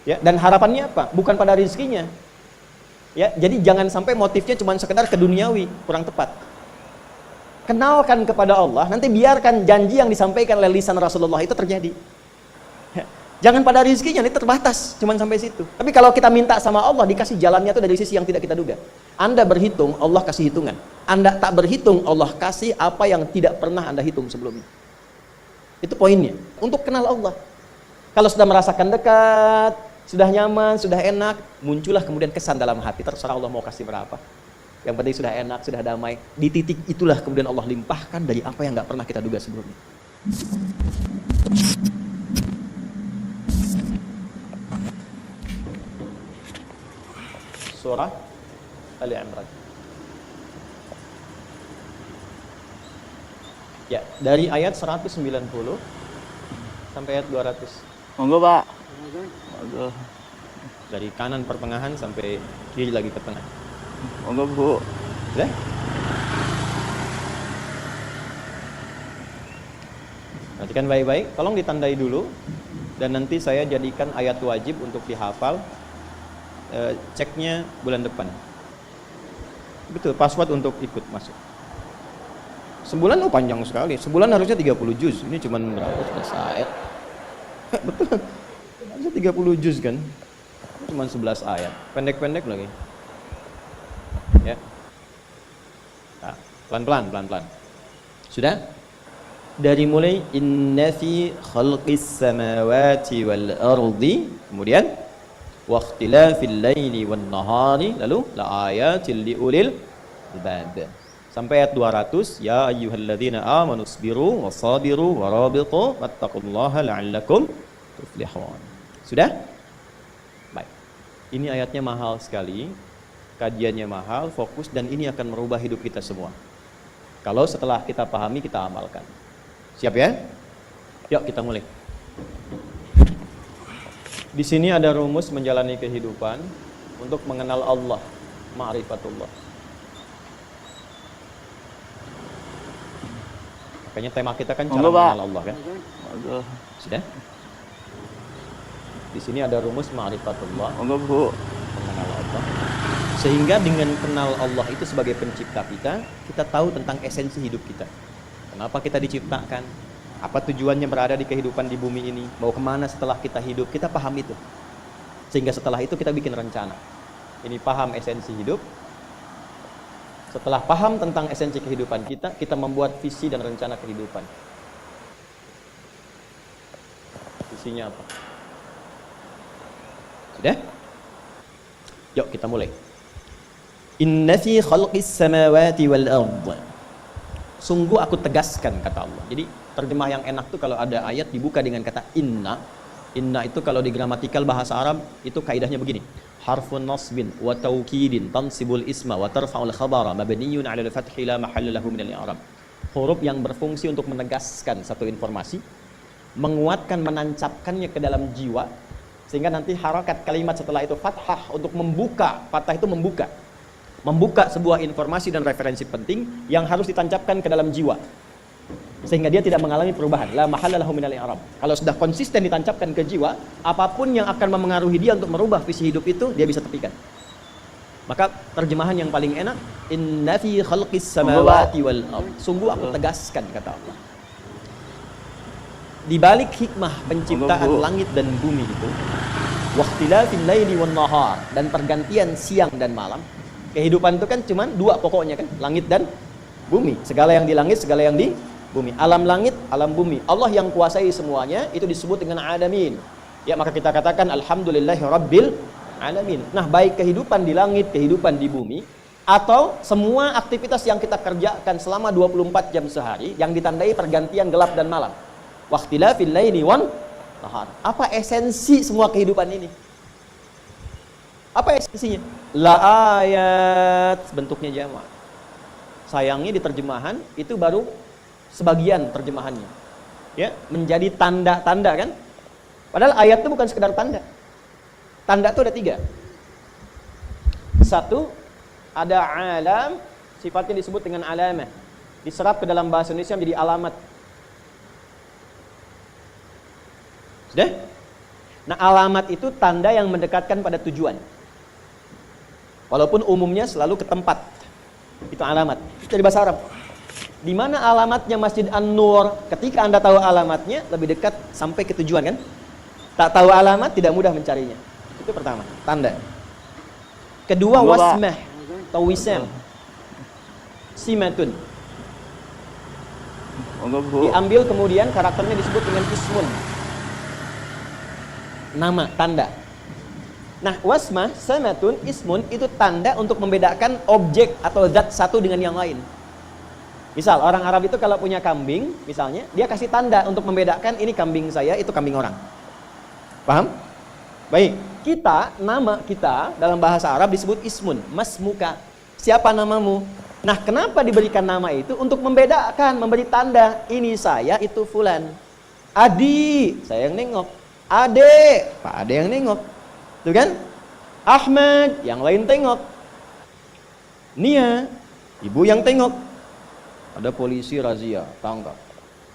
Ya, dan harapannya apa? Bukan pada rezekinya. Ya, jadi jangan sampai motifnya cuma sekedar ke duniawi, kurang tepat. Kenalkan kepada Allah, nanti biarkan janji yang disampaikan oleh lisan Rasulullah itu terjadi. Ya, jangan pada rezekinya, ini terbatas, cuma sampai situ. Tapi kalau kita minta sama Allah, dikasih jalannya itu dari sisi yang tidak kita duga. Anda berhitung, Allah kasih hitungan. Anda tak berhitung, Allah kasih apa yang tidak pernah Anda hitung sebelumnya. Itu poinnya, untuk kenal Allah. Kalau sudah merasakan dekat, sudah nyaman, sudah enak, muncullah kemudian kesan dalam hati, terserah Allah mau kasih berapa. Yang penting sudah enak, sudah damai. Di titik itulah kemudian Allah limpahkan dari apa yang gak pernah kita duga sebelumnya. Surah Ali Imran. Ya, dari ayat 190 sampai ayat 200. Monggo, Pak. Monggo. Dari kanan pertengahan sampai kiri lagi ke tengah. Monggo, Bu. Sudah? Perhatikan baik-baik, tolong ditandai dulu. Dan nanti saya jadikan ayat wajib untuk dihafal. Ceknya bulan depan. Betul, password untuk ikut masuk. Sebulan panjang sekali. Sebulan harusnya 30 juz. Ini cuma berapa? 11 ayat. Betul. Harusnya 30 juz kan? Cuma 11 ayat. Pendek-pendek lagi. Ya. Nah, pelan-pelan. Sudah? Dari mulai inna fi khalqis samawati wal ardi, kemudian wa ikhtilafil laili wan nahari, lalu la ayatil liulil albab. Sampai ayat 200, ya ayyuhalladzina amanu sabiru wasabiru warabitu wattaqullaha la'allakum tuflihun. Sudah? Baik. Ini ayatnya mahal sekali, kajiannya mahal, fokus, dan ini akan merubah hidup kita semua. Kalau setelah kita pahami, kita amalkan. Siap ya? Yuk kita mulai. Di sini ada rumus menjalani kehidupan untuk mengenal Allah, ma'rifatullah. Makanya tema kita kan cara mengenal Allah kan? Sudah? Di sini ada rumus ma'rifatullah. Bu. Mengenal Allah. Sehingga dengan kenal Allah itu sebagai pencipta kita, kita tahu tentang esensi hidup kita. Kenapa kita diciptakan? Apa tujuannya berada di kehidupan di bumi ini? Mau kemana setelah kita hidup? Kita paham itu. Sehingga setelah itu kita bikin rencana. Ini paham esensi hidup. Setelah paham tentang esensi kehidupan kita, kita membuat visi dan rencana kehidupan. Visinya apa? Sudah? Yuk kita mulai. Inna fi khalqis samawati wal ardh. Sungguh aku tegaskan, kata Allah. Jadi terjemah yang enak tuh kalau ada ayat dibuka dengan kata inna. Inna itu kalau di gramatikal bahasa Arab itu kaidahnya begini. Harfun nasbin wa taukidin tansibul isma wa tarfa'ul khabara mabniyun 'ala al-fathi la mahalla lahu min al-i'rab. Huruf yang berfungsi untuk menegaskan satu informasi, menguatkan, menancapkannya ke dalam jiwa, sehingga nanti harakat kalimat setelah itu fathah untuk membuka. Fathah itu membuka sebuah informasi dan referensi penting yang harus ditancapkan ke dalam jiwa, sehingga dia tidak mengalami perubahan. La mahalla lahu minal i'rab. Kalau sudah konsisten ditancapkan ke jiwa, apapun yang akan memengaruhi dia untuk merubah visi hidup itu, dia bisa tepikan. Maka terjemahan yang paling enak, inna fi khalqis samawati wal ardh. Sungguh aku tegaskan, kata Allah. Di balik hikmah penciptaan langit dan bumi itu, waqtilafil laili wan nahar, dan pergantian siang dan malam. Kehidupan itu kan cuma dua pokoknya kan, langit dan bumi. Segala yang di langit, segala yang di bumi. Alam langit, alam bumi. Allah yang kuasai semuanya, itu disebut dengan alamin. Ya, maka kita katakan alhamdulillahi rabbil alamin. Nah, baik kehidupan di langit, kehidupan di bumi, atau semua aktivitas yang kita kerjakan selama 24 jam sehari yang ditandai pergantian gelap dan malam. Waqtilafil laili wan nahar. Apa esensi semua kehidupan ini? Apa esensinya? La ayat, bentuknya jamak. Sayangnya di terjemahan itu baru sebagian terjemahannya. Ya, menjadi tanda-tanda kan? Padahal ayat itu bukan sekedar tanda. Tanda itu ada 3. Satu, ada alam, sifatnya disebut dengan alamah. Diserap ke dalam bahasa Indonesia menjadi alamat. Sudah? Nah, alamat itu tanda yang mendekatkan pada tujuan. Walaupun umumnya selalu ke tempat. Itu alamat. Itu dari bahasa Arab. Di mana alamatnya Masjid An-Nur? Ketika Anda tahu alamatnya, lebih dekat sampai ke tujuan kan? Tak tahu alamat, tidak mudah mencarinya. Itu pertama, tanda. Kedua, wasmah atau wisam. Simatun. Enggak, Bu. Diambil kemudian karakternya disebut dengan ismun. Nama, tanda. Nah, wasmah, samatun, ismun itu tanda untuk membedakan objek atau zat satu dengan yang lain. Misal, orang Arab itu kalau punya kambing, misalnya, dia kasih tanda untuk membedakan ini kambing saya, itu kambing orang. Paham? Baik, nama kita dalam bahasa Arab disebut ismun, masmuka. Siapa namamu? Nah, kenapa diberikan nama itu? Untuk membedakan, memberi tanda. Ini saya, itu fulan. Adi, saya yang nengok. Ade, Pak Ade yang nengok. Tuh kan? Ahmad, yang lain tengok. Nia, ibu yang tengok. Ada polisi razia, tangkap.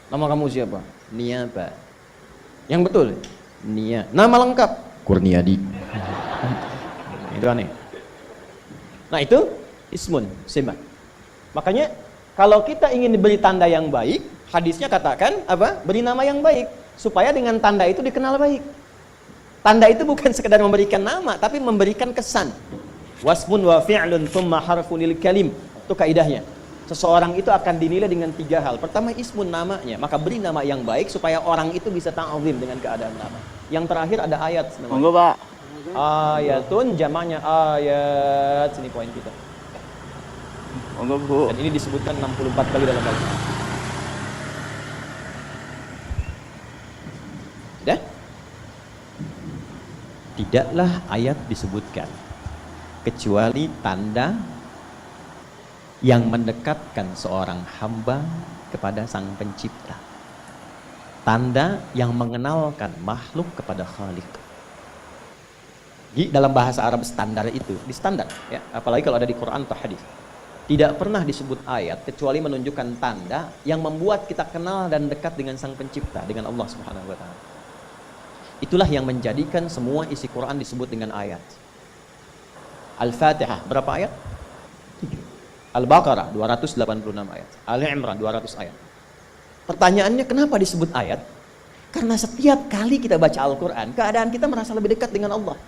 Nama kamu siapa? Nia, Pak. Yang betul? Nia. Nama lengkap? Kurniadi. Itu aneh. Nah, itu ismun, simat. Makanya kalau kita ingin diberi tanda yang baik, hadisnya katakan apa? Beri nama yang baik supaya dengan tanda itu dikenal baik. Tanda itu bukan sekedar memberikan nama, tapi memberikan kesan. Wasmun wa fi'lun thumma harfun lil kalim. Itu kaidahnya. Seseorang itu akan dinilai dengan 3 hal. Pertama, ismun, namanya. Maka beri nama yang baik supaya orang itu bisa ta'zim dengan keadaan nama. Yang terakhir ada ayat namanya. Enggak, Pak. Ayatun, jamaknya ayat. Sini poin kita. Enggak, Bu. Dan ini disebutkan 64 kali dalam Al-Quran. Sudah? Tidaklah ayat disebutkan kecuali tanda yang mendekatkan seorang hamba kepada Sang Pencipta. Tanda yang mengenalkan makhluk kepada Khalik. Di dalam bahasa Arab standar itu, di standar ya, apalagi kalau ada di Quran atau hadis. Tidak pernah disebut ayat kecuali menunjukkan tanda yang membuat kita kenal dan dekat dengan Sang Pencipta, dengan Allah Subhanahu wa taala. Itulah yang menjadikan semua isi Quran disebut dengan ayat. Al-Fatihah berapa ayat? 3. Al-Baqarah 286 ayat. Ali Imran 200 ayat. Pertanyaannya kenapa disebut ayat? Karena setiap kali kita baca Al-Quran, keadaan kita merasa lebih dekat dengan Allah.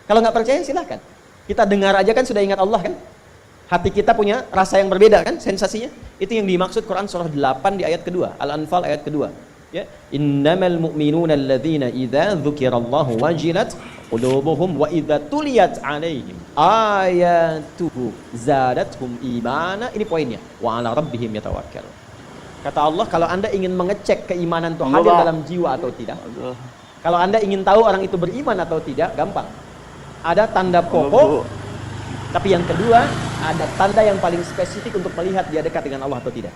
Kalau nggak percaya silahkan. Kita dengar aja kan sudah ingat Allah kan? Hati kita punya rasa yang berbeda kan sensasinya? Itu yang dimaksud Quran surah 8 di ayat kedua, Al-Anfal ayat kedua. Ya, innamal mu'minuna alladzina idza dzukirallahu wajilat qulubuhum wa idza tuliyat 'alaihim ayatuhu zadatuhum imana. Ini poinnya. Wa 'ala rabbihim yatawakkalun. Kata Allah, kalau Anda ingin mengecek keimanan itu hadir dalam jiwa atau tidak. Kalau Anda ingin tahu orang itu beriman atau tidak, gampang. Ada tanda pokok. Tapi yang kedua, ada tanda yang paling spesifik untuk melihat dia dekat dengan Allah atau tidak.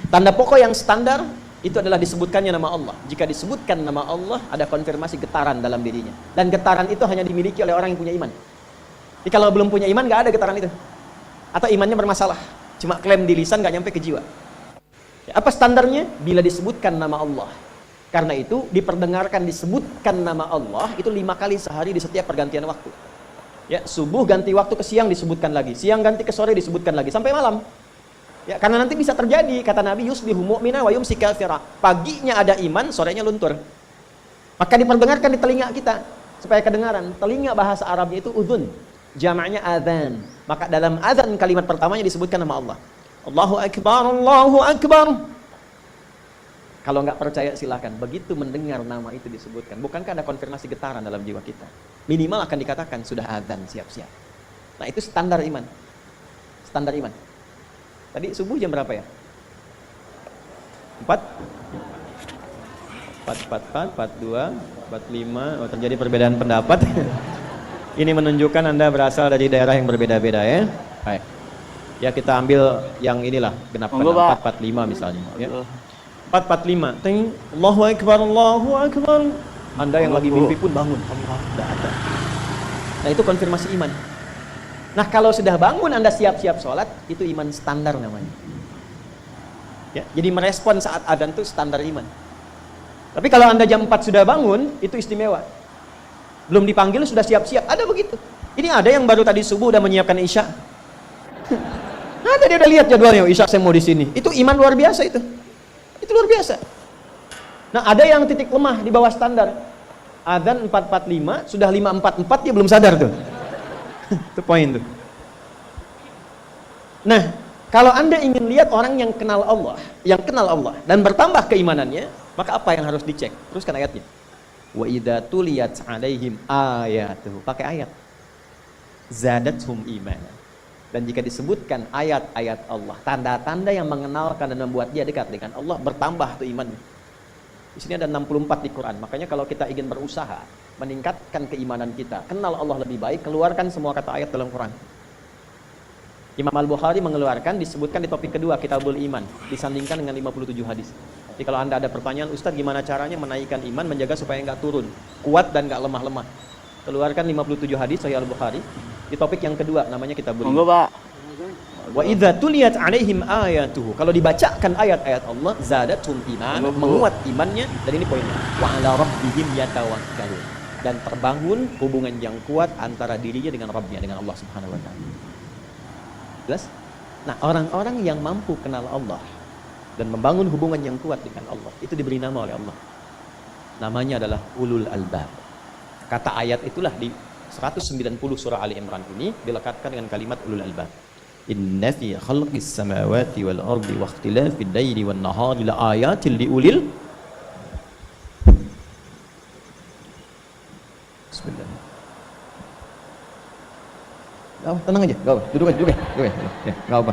Tanda pokok yang standar itu adalah disebutkannya nama Allah. Jika disebutkan nama Allah, ada konfirmasi getaran dalam dirinya. Dan getaran itu hanya dimiliki oleh orang yang punya iman. Jadi kalau belum punya iman, nggak ada getaran itu. Atau imannya bermasalah. Cuma klaim di lisan, nggak nyampe ke jiwa. Ya, apa standarnya? Bila disebutkan nama Allah. Karena itu, diperdengarkan disebutkan nama Allah, itu 5 kali sehari di setiap pergantian waktu. Ya, subuh ganti waktu ke siang disebutkan lagi. Siang ganti ke sore disebutkan lagi. Sampai malam. Ya, karena nanti bisa terjadi, kata Nabi, yusbihu mu'mina wa yumsi kafira. Paginya ada iman, sorenya luntur. Maka diperdengarkan di telinga kita supaya kedengaran. Telinga bahasa Arabnya itu udhun, jamaknya adzan. Maka dalam adzan kalimat pertamanya disebutkan nama Allah. Allahu akbar, Allahu akbar. Kalau nggak percaya silahkan. Begitu mendengar nama itu disebutkan, bukankah ada konfirmasi getaran dalam jiwa kita? Minimal akan dikatakan sudah adzan, siap-siap. Nah, itu standar iman. Standar iman. Tadi subuh jam berapa ya? 4? 4, 42, 45. Oh, terjadi perbedaan pendapat. Ini menunjukkan Anda berasal dari daerah yang berbeda-beda ya. Baik. Ya, kita ambil yang inilah, genap 445 misalnya ya. 445. Ting, Allahu akbar, Allahu akbar. Anda yang lagi mimpi pun bangun. Allah, sudah ada. Nah, itu konfirmasi iman. Nah, kalau sudah bangun Anda siap-siap sholat, itu iman standar namanya. Ya, jadi merespon saat adzan itu standar iman. Tapi kalau Anda jam 4 sudah bangun, itu istimewa. Belum dipanggil sudah siap-siap, ada begitu. Ini ada yang baru tadi subuh udah menyiapkan isya. Ada dia udah lihat jadwalnya, isya saya mau di sini. Itu iman luar biasa itu. Itu luar biasa. Nah, ada yang titik lemah di bawah standar. Adzan 4.45, sudah 5.44 dia belum sadar tuh. Itu poin tuh. Nah, kalau Anda ingin lihat orang yang kenal Allah dan bertambah keimanannya, maka apa yang harus dicek? Teruskan ayatnya. Wa idza tuliyat 'alaihim ayatuhu. Pakai ayat. Zadathum imana. Dan jika disebutkan ayat-ayat Allah, tanda-tanda yang mengenalkan dan membuat dia dekat dengan Allah, bertambah tuh imannya. Di sini ada 64 di Quran. Makanya kalau kita ingin berusaha meningkatkan keimanan kita, kenal Allah lebih baik, keluarkan semua kata ayat dalam Quran. Imam Al-Bukhari mengeluarkan, disebutkan di topik kedua, Kitabul Iman, disandingkan dengan 57 hadis. Jadi kalau Anda ada pertanyaan, Ustaz gimana caranya menaikkan iman, menjaga supaya nggak turun, kuat dan nggak lemah-lemah? Keluarkan 57 hadis Sahih Al-Bukhari di topik yang kedua, namanya Kitabul Iman. Monggo, Pak. Wa idza tuliyat 'alaihim ayatuhu. Kalau dibacakan ayat-ayat Allah, zadatum iman, menguat imannya, dan ini poinnya. Wa 'ala rabbihim yatawakkalun. Dan terbangun hubungan yang kuat antara dirinya dengan Rabbnya, dengan Allah Subhanahu wa taala. Jelas? Nah, orang-orang yang mampu kenal Allah dan membangun hubungan yang kuat dengan Allah, itu diberi nama oleh Allah. Namanya adalah ulul albab. Kata ayat itulah di 190 surah Ali Imran ini dilekatkan dengan kalimat ulul albab. Inna fi khalqis samawati wal ardi wa ikhtilafid laili wan nahari la ayatil liulil. Bismillah. Oh, tenang aja, gak apa, duduk aja, ya, gak apa.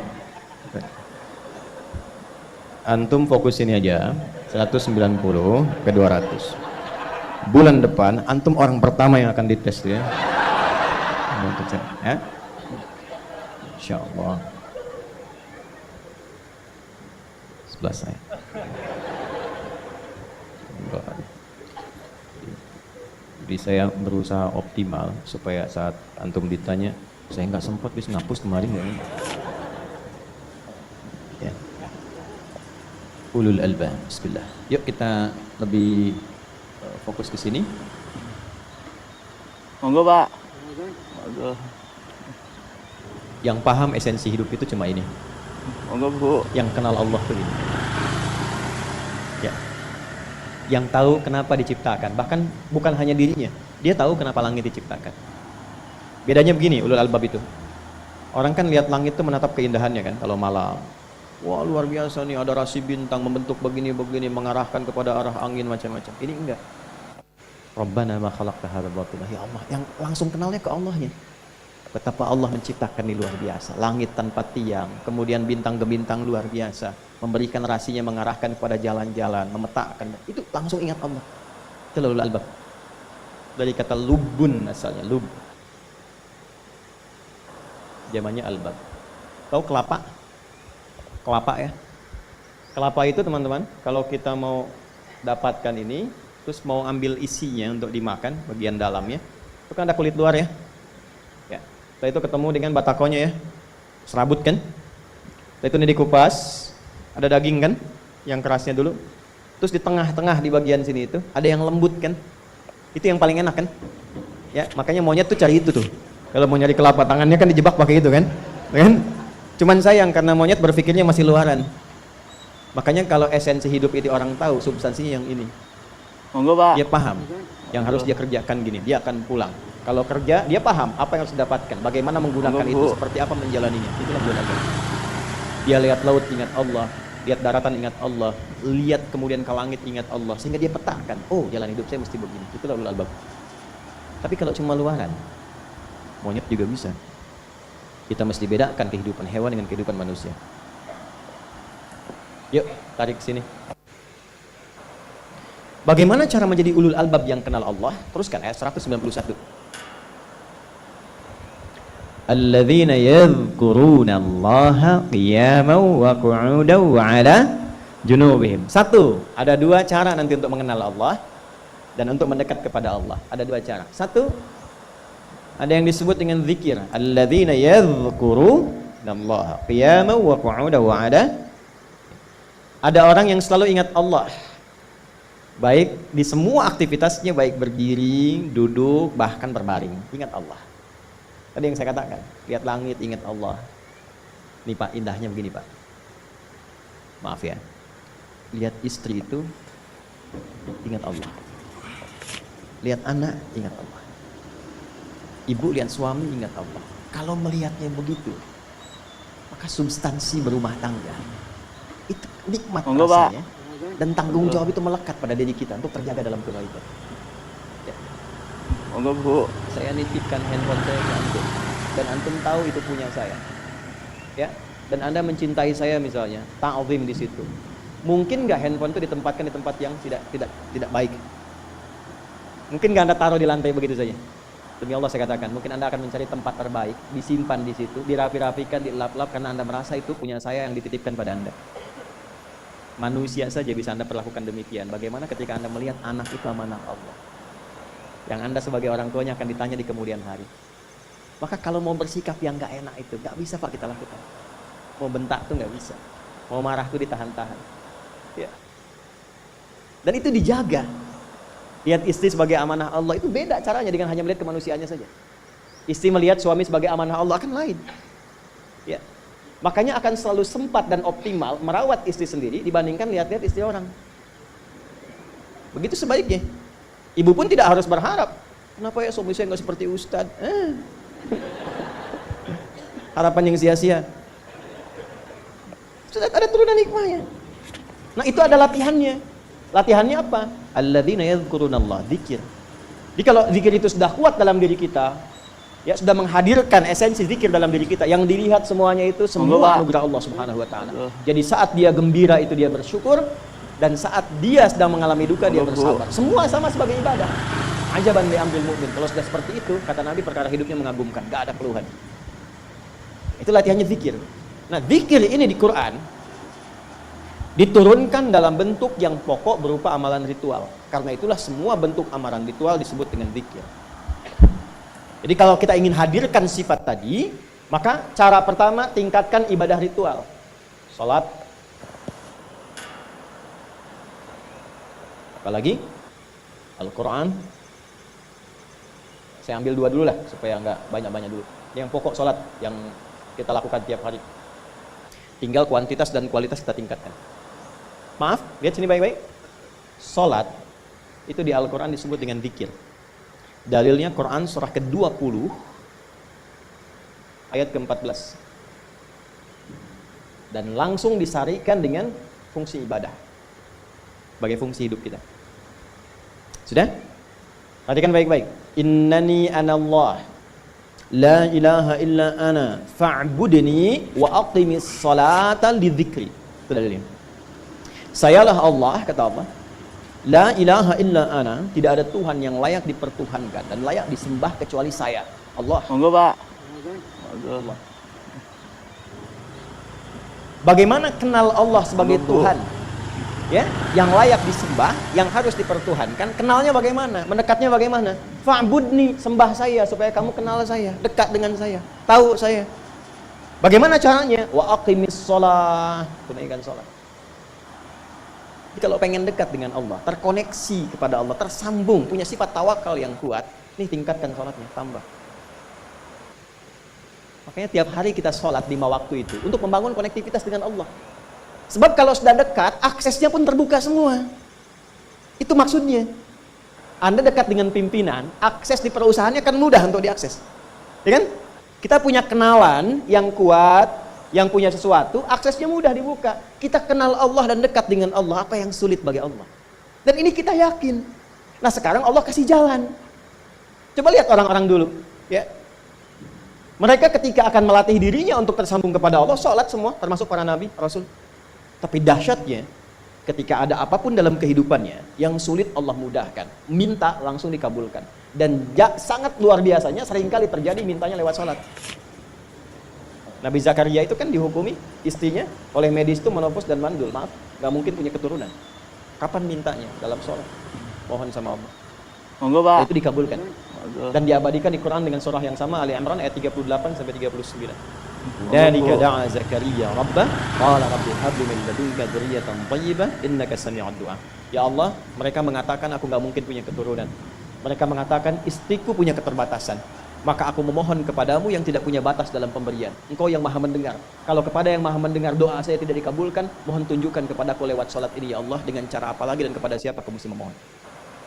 Antum fokus ini aja, 190 ke 200. Bulan depan, antum orang pertama yang akan dites ya. Ya? Insya Allah. Sebelah saya. Jadi saya berusaha optimal supaya saat antum ditanya, saya nggak sempat bisa ngapus kemarin ya. Ya. Ulul albab. Bismillah. Yuk kita lebih fokus ke sini. Monggo, Pak. Monggo. Yang paham esensi hidup itu cuma ini. Monggo, Bu. Yang kenal Allah tuh ini. Ya. Yang tahu kenapa diciptakan, bahkan bukan hanya dirinya, dia tahu kenapa langit diciptakan. Bedanya begini, ulul albab itu. Orang kan lihat langit itu menatap keindahannya kan kalau malam. Wah, luar biasa nih, ada rasi bintang membentuk begini-begini, mengarahkan kepada arah angin macam-macam. Ini enggak. Rabbana ma khalaqta hadza batila. Ya Allah, yang langsung kenalnya ke Allahnya. Betapa Allah menciptakan ini luar biasa. Langit tanpa tiang, kemudian bintang gemintang luar biasa, memberikan rasinya mengarahkan kepada jalan-jalan, memetakkan. Itu langsung ingat Allah. Itu ulul albab. Dari kata lubun asalnya, lub. Zamannya albab. Tahu kelapa? Kelapa ya. Kelapa itu teman-teman, kalau kita mau dapatkan ini, terus mau ambil isinya untuk dimakan, bagian dalamnya, itu kan ada kulit luar ya. Ya. Setelah itu ketemu dengan batakonya ya, serabut kan. Setelah itu ini dikupas, ada daging kan, yang kerasnya dulu. Terus di tengah-tengah di bagian sini itu, ada yang lembut kan. Itu yang paling enak kan. Ya, makanya monyet tuh cari itu tuh. Kalau mau nyari kelapa tangannya kan dijebak pakai itu kan. Kan? Cuman sayang karena monyet berpikirnya masih luaran. Makanya kalau esensi hidup itu orang tahu, substansinya yang ini. Monggo, Pak. Dia paham yang harus dia kerjakan gini, dia akan pulang. Kalau kerja, dia paham apa yang harus didapatkan, bagaimana menggunakan itu, seperti apa menjalaninya. Itulah gunakan. Dia lihat laut ingat Allah, lihat daratan ingat Allah, lihat kemudian ke langit ingat Allah, sehingga dia petakan, oh jalan hidup saya mesti begini. Itulah ulul albab. Tapi kalau cuma luaran, monyet juga bisa. Kita mesti bedakan kehidupan hewan dengan kehidupan manusia. Yuk, tarik ke sini. Bagaimana cara menjadi ulul albab yang kenal Allah? Teruskan ayat 191. Alladzina yadhkuruna Allaha qiyaman wa qu'udan wa 'ala junubihim. Satu, ada dua cara nanti untuk mengenal Allah dan untuk mendekat kepada Allah. Ada dua cara. Satu, ada yang disebut dengan zikir. Alladzina yadhkuruna Allaha qiyaman wa qu'udan wa 'ala. Ada orang yang selalu ingat Allah Baik di semua aktivitasnya, baik berdiri, duduk, bahkan berbaring. Ingat Allah. Tadi yang saya katakan, lihat langit, ingat Allah. Nih Pak, indahnya begini Pak. Maaf ya. Lihat istri itu, ingat Allah. Lihat anak, ingat Allah. Ibu lihat suami, ingat Allah. Kalau melihatnya begitu, maka substansi berumah tangga itu nikmat rasanya. Dan tanggung jawab itu melekat pada diri kita untuk terjaga dalam kebaikan. Ya. Monggo Bu. Saya nitipkan handphone saya ke antum, dan antum tahu itu punya saya. Ya, dan Anda mencintai saya misalnya, ta'zim di situ. Mungkin nggak handphone itu ditempatkan di tempat yang tidak baik? Mungkin nggak Anda taruh di lantai begitu saja? Demi Allah saya katakan, mungkin Anda akan mencari tempat terbaik, disimpan di situ, dirapi-rapikan, dilap-lap, karena Anda merasa itu punya saya yang dititipkan pada Anda. Manusia saja bisa Anda perlakukan demikian. Bagaimana ketika Anda melihat anak itu amanah Allah, yang Anda sebagai orang tuanya akan ditanya di kemudian hari. Maka kalau mau bersikap yang gak enak itu gak bisa Pak kita lakukan. Mau bentak tuh gak bisa, mau marah tuh ditahan-tahan ya. Dan itu dijaga. Lihat istri sebagai amanah Allah itu beda caranya dengan hanya melihat kemanusiaannya saja. Istri melihat suami sebagai amanah Allah akan lain ya. Makanya akan selalu sempat dan optimal merawat istri sendiri dibandingkan lihat-lihat istri orang. Begitu sebaliknya. Ibu pun tidak harus berharap, kenapa ya suami saya nggak seperti Ustadz? Harapan yang sia-sia. Sudah ada turunan hikmahnya. Nah itu ada latihannya. Latihannya apa? Alladzina yadhkurunallah, dzikir. Jadi kalau zikir itu sudah kuat dalam diri kita, ya sudah menghadirkan esensi zikir dalam diri kita, yang dilihat semuanya itu semua anugerah Allah Subhanahu wa taala. Jadi saat dia gembira itu dia bersyukur, dan saat dia sedang mengalami duka dia bersabar. Semua sama sebagai ibadah. Ajaban li amril mu'min. Kalau sudah seperti itu, kata Nabi, perkara hidupnya mengagumkan, enggak ada keluhan. Itu latihannya zikir. Nah, zikir ini di Quran diturunkan dalam bentuk yang pokok berupa amalan ritual. Karena itulah semua bentuk amalan ritual disebut dengan zikir. Jadi kalau kita ingin hadirkan sifat tadi, maka cara pertama tingkatkan ibadah ritual. Salat. Apalagi? Al-Quran. Saya ambil 2 dulu lah, supaya nggak banyak-banyak dulu. Yang pokok salat, yang kita lakukan tiap hari. Tinggal kuantitas dan kualitas kita tingkatkan. Maaf, lihat sini baik-baik. Salat, itu di Al-Quran disebut dengan zikir. Dalilnya Quran surah ke-20 ayat ke-14. Dan langsung disarikan dengan fungsi ibadah sebagai fungsi hidup kita. Sudah? Perhatikan baik-baik. Innani anallah la ilaha illa ana fa'budni wa aqimis salata lidzikri. Itu dalilnya. Sayalah Allah, kata Allah. La ilaha illa ana, tidak ada Tuhan yang layak dipertuhankan dan layak disembah kecuali saya, Allah. Monggo Pak. Allah. Bagaimana kenal Allah sebagai Tuhan? Ya, yang layak disembah, yang harus dipertuhankan. Kenalnya bagaimana? Mendekatnya bagaimana? Fa'budni, sembah saya supaya kamu kenal saya, dekat dengan saya, tahu saya. Bagaimana caranya? Wa aqimis shalah, tunaikan salat. Jadi kalau pengen dekat dengan Allah, terkoneksi kepada Allah, tersambung, punya sifat tawakal yang kuat, nih tingkatkan sholatnya, tambah. Makanya tiap hari kita sholat 5 waktu itu, untuk membangun konektivitas dengan Allah. Sebab kalau sudah dekat, aksesnya pun terbuka semua. Itu maksudnya. Anda dekat dengan pimpinan, akses di perusahaannya akan mudah untuk diakses. Ya kan? Kita punya kenalan yang kuat, yang punya sesuatu, aksesnya mudah dibuka. Kita kenal Allah dan dekat dengan Allah, apa yang sulit bagi Allah. Dan ini kita yakin. Nah sekarang Allah kasih jalan. Coba lihat orang-orang dulu. Ya. Mereka ketika akan melatih dirinya untuk tersambung kepada Allah, sholat semua, termasuk para nabi, rasul. Tapi dahsyatnya, ketika ada apapun dalam kehidupannya, yang sulit Allah mudahkan. Minta langsung dikabulkan. Dan sangat luar biasanya, seringkali terjadi mintanya lewat sholat. Nabi Zakaria itu kan dihukumi istrinya oleh medis itu menopause dan mandul. Maaf, gak mungkin punya keturunan. Kapan mintanya? Dalam sholat. Mohon sama Allah. Monggo Pak. Itu dikabulkan. Dan diabadikan di Quran dengan surah yang sama, Ali Imran ayat 38 sampai 39. Dzalika da'a Zakaria rabbah qala rabbi hab li min ladunka dzurriyyatan thayyibah innaka sami'ud du'a. Ya Allah, mereka mengatakan aku enggak mungkin punya keturunan. Mereka mengatakan istriku punya keterbatasan. Maka aku memohon kepadamu yang tidak punya batas dalam pemberian. Engkau yang maha mendengar. Kalau kepada yang maha mendengar doa saya tidak dikabulkan, mohon tunjukkan kepadaku lewat salat ini ya Allah, dengan cara apa lagi dan kepada siapa aku mesti memohon.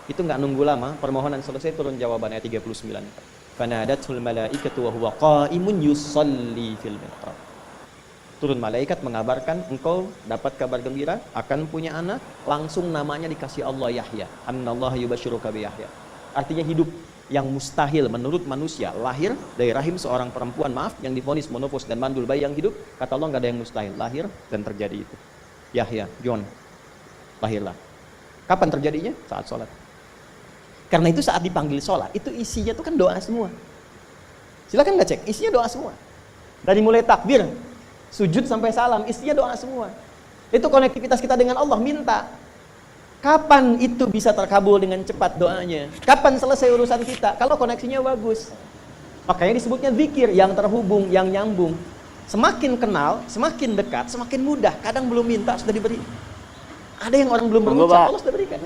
Itu enggak nunggu lama, permohonan selesai turun jawabannya 39. Fanadatul malaikatu wa huwa qa'imun yusalli fil mihrab. Turun malaikat mengabarkan engkau dapat kabar gembira akan punya anak, langsung namanya dikasih Allah Yahya. Annallaha yubasyiruka bi Yahya. Artinya hidup yang mustahil menurut manusia, lahir dari rahim seorang perempuan, yang divonis monopos dan mandul, bayi yang hidup, kata Allah nggak ada yang mustahil, lahir dan terjadi itu. Yahya, John, lahirlah. Kapan terjadinya? Saat sholat. Karena itu saat dipanggil sholat, itu isinya tuh kan doa semua. Silakan nggak cek, isinya doa semua. Dari mulai takbir, sujud sampai salam, isinya doa semua. Itu konektivitas kita dengan Allah, minta. Kapan itu bisa terkabul dengan cepat doanya? Kapan selesai urusan kita? Kalau koneksinya bagus. Makanya disebutnya zikir, yang terhubung, yang nyambung. Semakin kenal, semakin dekat, semakin mudah. Kadang belum minta, sudah diberi. Ada yang orang belum berucap, Allah sudah berikan.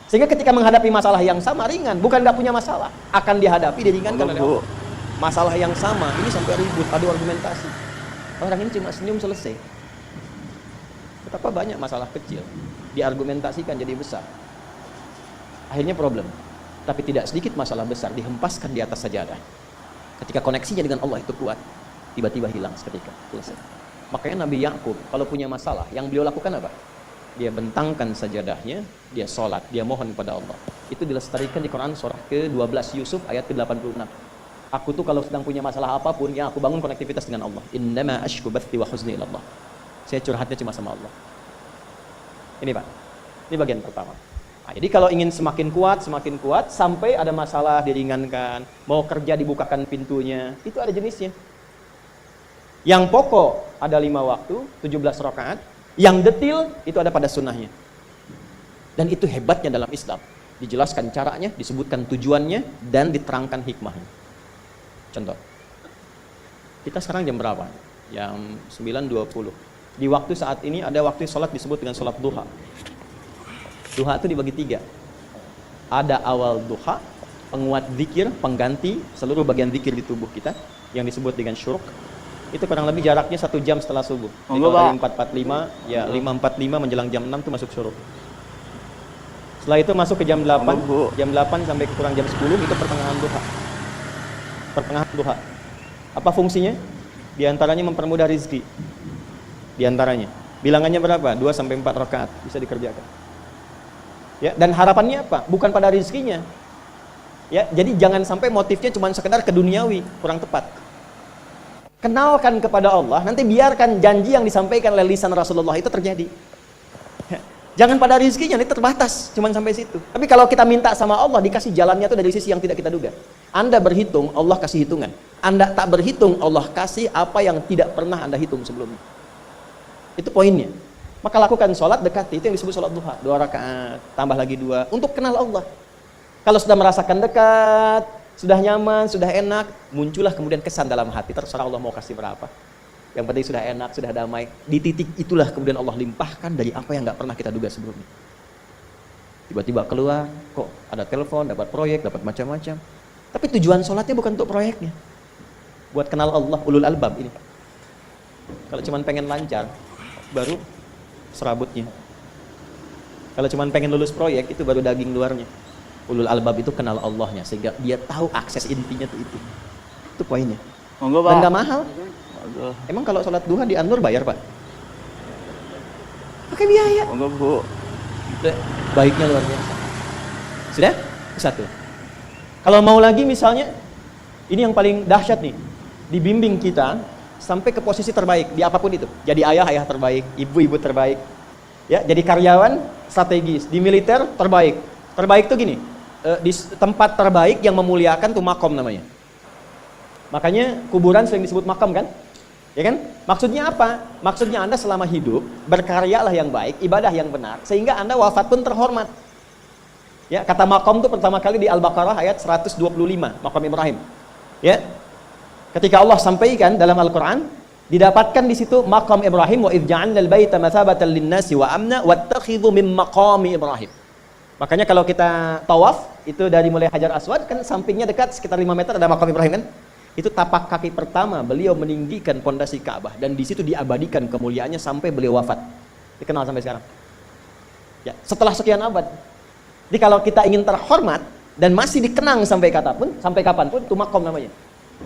Sehingga ketika menghadapi masalah yang sama, ringan. Bukan nggak punya masalah. Akan dihadapi, diringankan oleh Allah. Masalah yang sama, ini sampai ribut, adu argumentasi. Orang ini cuma senyum selesai. Betapa banyak masalah kecil diargumentasikan jadi besar, akhirnya problem. Tapi tidak sedikit masalah besar dihempaskan di atas sajadah. Ketika koneksinya dengan Allah itu kuat, tiba-tiba hilang seketika, selesai. Makanya Nabi Yakub kalau punya masalah, yang beliau lakukan apa? Dia bentangkan sajadahnya, dia sholat, dia mohon kepada Allah. Itu dilestarikan di Quran surah ke-12 Yusuf ayat ke-86. Aku tuh kalau sedang punya masalah apapun, ya aku bangun konektivitas dengan Allah. Innama ashku bathi wa huzni ilallah. Saya curhatnya cuma sama Allah. Ini Pak, ini bagian pertama. Nah, jadi kalau ingin semakin kuat, sampai ada masalah diringankan, mau kerja dibukakan pintunya, itu ada jenisnya. Yang pokok ada 5 waktu, 17 rakaat, yang detil itu ada pada sunnahnya. Dan itu hebatnya dalam Islam. Dijelaskan caranya, disebutkan tujuannya, dan diterangkan hikmahnya. Contoh, kita sekarang jam berapa? Jam 9.20. Di waktu saat ini ada waktu sholat disebut dengan sholat duha. Duha itu dibagi 3. Ada awal duha, penguat zikir, pengganti seluruh bagian zikir di tubuh kita, yang disebut dengan syuruk. Itu kurang lebih jaraknya 1 jam setelah subuh. Jadi kalau dari 4.45, ya 5.45 menjelang jam 6 itu masuk syuruk. Setelah itu masuk ke jam 8, jam 8 sampai kurang jam 10 itu pertengahan duha. Pertengahan duha. Apa fungsinya? Di antaranya mempermudah rizki. Di antaranya. Bilangannya berapa? 2 sampai 4 rakaat bisa dikerjakan. Ya, dan harapannya apa? Bukan pada rizkinya. Ya, jadi jangan sampai motifnya cuma sekedar keduniawi, kurang tepat. Kenalkan kepada Allah, nanti biarkan janji yang disampaikan oleh lisan Rasulullah itu terjadi. Ya, jangan pada rizkinya, ini terbatas, cuma sampai situ. Tapi kalau kita minta sama Allah, dikasih jalannya itu dari sisi yang tidak kita duga. Anda berhitung, Allah kasih hitungan. Anda tak berhitung, Allah kasih apa yang tidak pernah Anda hitung sebelumnya. Itu poinnya. Maka lakukan sholat, dekati. Itu yang disebut sholat duha. 2 rakaat, tambah lagi 2. Untuk kenal Allah. Kalau sudah merasakan dekat, sudah nyaman, sudah enak, muncullah kemudian kesan dalam hati. Terserah Allah mau kasih berapa. Yang penting sudah enak, sudah damai. Di titik itulah kemudian Allah limpahkan dari apa yang gak pernah kita duga sebelumnya. Tiba-tiba keluar, kok ada telepon, dapat proyek, dapat macam-macam. Tapi tujuan sholatnya bukan untuk proyeknya. Buat kenal Allah, ulul albab ini. Kalau cuma pengen lancar, baru serabutnya. Kalau cuma pengen lulus proyek, itu baru daging luarnya. Ulul albab itu kenal Allahnya, sehingga dia tahu akses intinya itu. Itu poinnya. Monggo, Pak. Dan gak mahal. Emang kalau sholat duha di An-Nur bayar, Pak? Pakai biaya. Monggo, Bu. Baiknya luar biasa. Sudah? Satu. Kalau mau lagi misalnya, ini yang paling dahsyat nih. Dibimbing kita sampai ke posisi terbaik di apapun itu. Jadi ayah terbaik, ibu terbaik. Ya, jadi karyawan strategis, di militer terbaik. Terbaik tuh gini, di tempat terbaik yang memuliakan tuh makom namanya. Makanya kuburan sering disebut makam kan? Ya kan? Maksudnya apa? Maksudnya Anda selama hidup berkaryalah yang baik, ibadah yang benar, sehingga Anda wafat pun terhormat. Ya, kata makom tuh pertama kali di Al-Baqarah ayat 125, makom Ibrahim. Ya. Ketika Allah sampaikan dalam Al-Quran, didapatkan di situ maqam Ibrahim, wa idh ja'alna al-baita mathabatan lin-nasi wa amna wattakhidhu min maqami Ibrahim. Makanya kalau kita tawaf, itu dari mulai Hajar Aswad, kan sampingnya dekat sekitar 5 meter ada maqam Ibrahim kan? Itu tapak kaki pertama beliau meninggikan pondasi Ka'bah, dan di situ diabadikan kemuliaannya sampai beliau wafat. Dikenal sampai sekarang. Ya, setelah sekian abad. Jadi kalau kita ingin terhormat dan masih dikenang sampai kapanpun, itu makom namanya.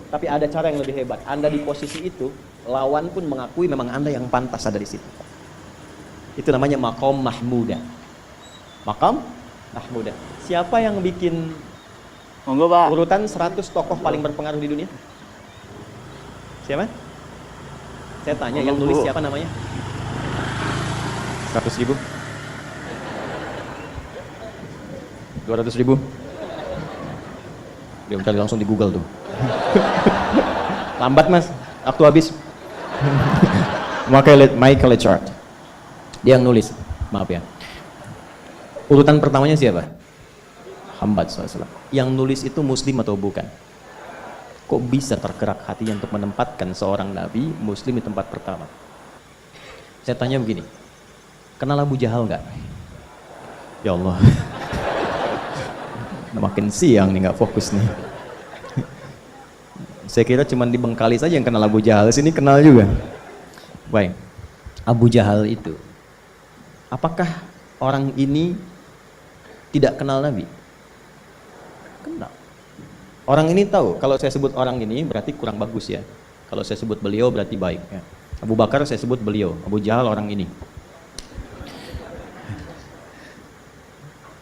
Tapi ada cara yang lebih hebat. Anda di posisi itu, lawan pun mengakui memang Anda yang pantas ada di situ. Itu namanya makom mahmuda. Makom mahmuda. Siapa yang bikin Monggo, Pak. urutan 100 tokoh paling berpengaruh di dunia? Siapa? Saya tanya, yang nulis siapa namanya? 100.000? 200.000? Dia cari langsung di Google tuh. Lambat mas, waktu habis. Michael Chart, dia yang nulis, maaf ya. Urutan pertamanya siapa? Muhammad SAW. Yang nulis itu muslim atau bukan? Kok bisa tergerak hatinya untuk menempatkan seorang nabi muslim di tempat pertama? Saya tanya begini, kenal Abu Jahal nggak? Ya Allah, makin siang nih, nggak fokus nih. Saya kira cuma di Bengkali saja yang kenal Abu Jahal, sini kenal juga. Baik, Abu Jahal itu, apakah orang ini tidak kenal Nabi? Kenal. Orang ini tahu, kalau saya sebut orang ini berarti kurang bagus ya. Kalau saya sebut beliau berarti baik ya. Abu Bakar saya sebut beliau, Abu Jahal orang ini.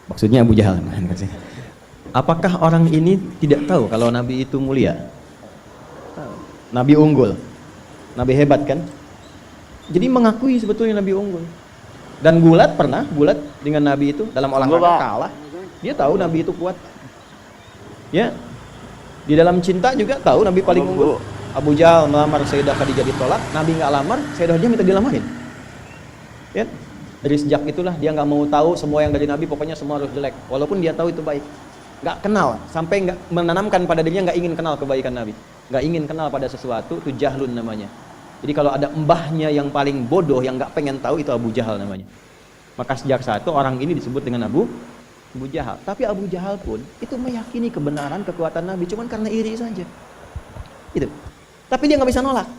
Maksudnya Abu Jahal. Apakah orang ini tidak tahu kalau Nabi itu mulia? Nabi unggul, Nabi hebat kan? Jadi mengakui sebetulnya Nabi unggul. Dan gulat dengan Nabi itu dalam olahraga kalah. Dia tahu Nabi itu kuat. Ya, di dalam cinta juga tahu Nabi paling unggul. Abu Jahal melamar Sayyidah Khadijah ditolak, Nabi nggak lamar, Sayyidah Khadijah minta dilamarin. Ya, dari sejak itulah dia nggak mau tahu semua yang dari Nabi, pokoknya semua harus jelek. Walaupun dia tahu itu baik, nggak kenal, sampai nggak menanamkan pada dirinya nggak ingin kenal kebaikan Nabi, nggak ingin kenal pada sesuatu, itu jahlun namanya. Jadi kalau ada mbahnya yang paling bodoh yang nggak pengen tahu, itu Abu Jahal namanya. Maka sejak saat itu orang ini disebut dengan Abu Jahal. Tapi Abu Jahal pun itu meyakini kebenaran kekuatan Nabi, cuman karena iri saja. Itu. Tapi dia nggak bisa nolak.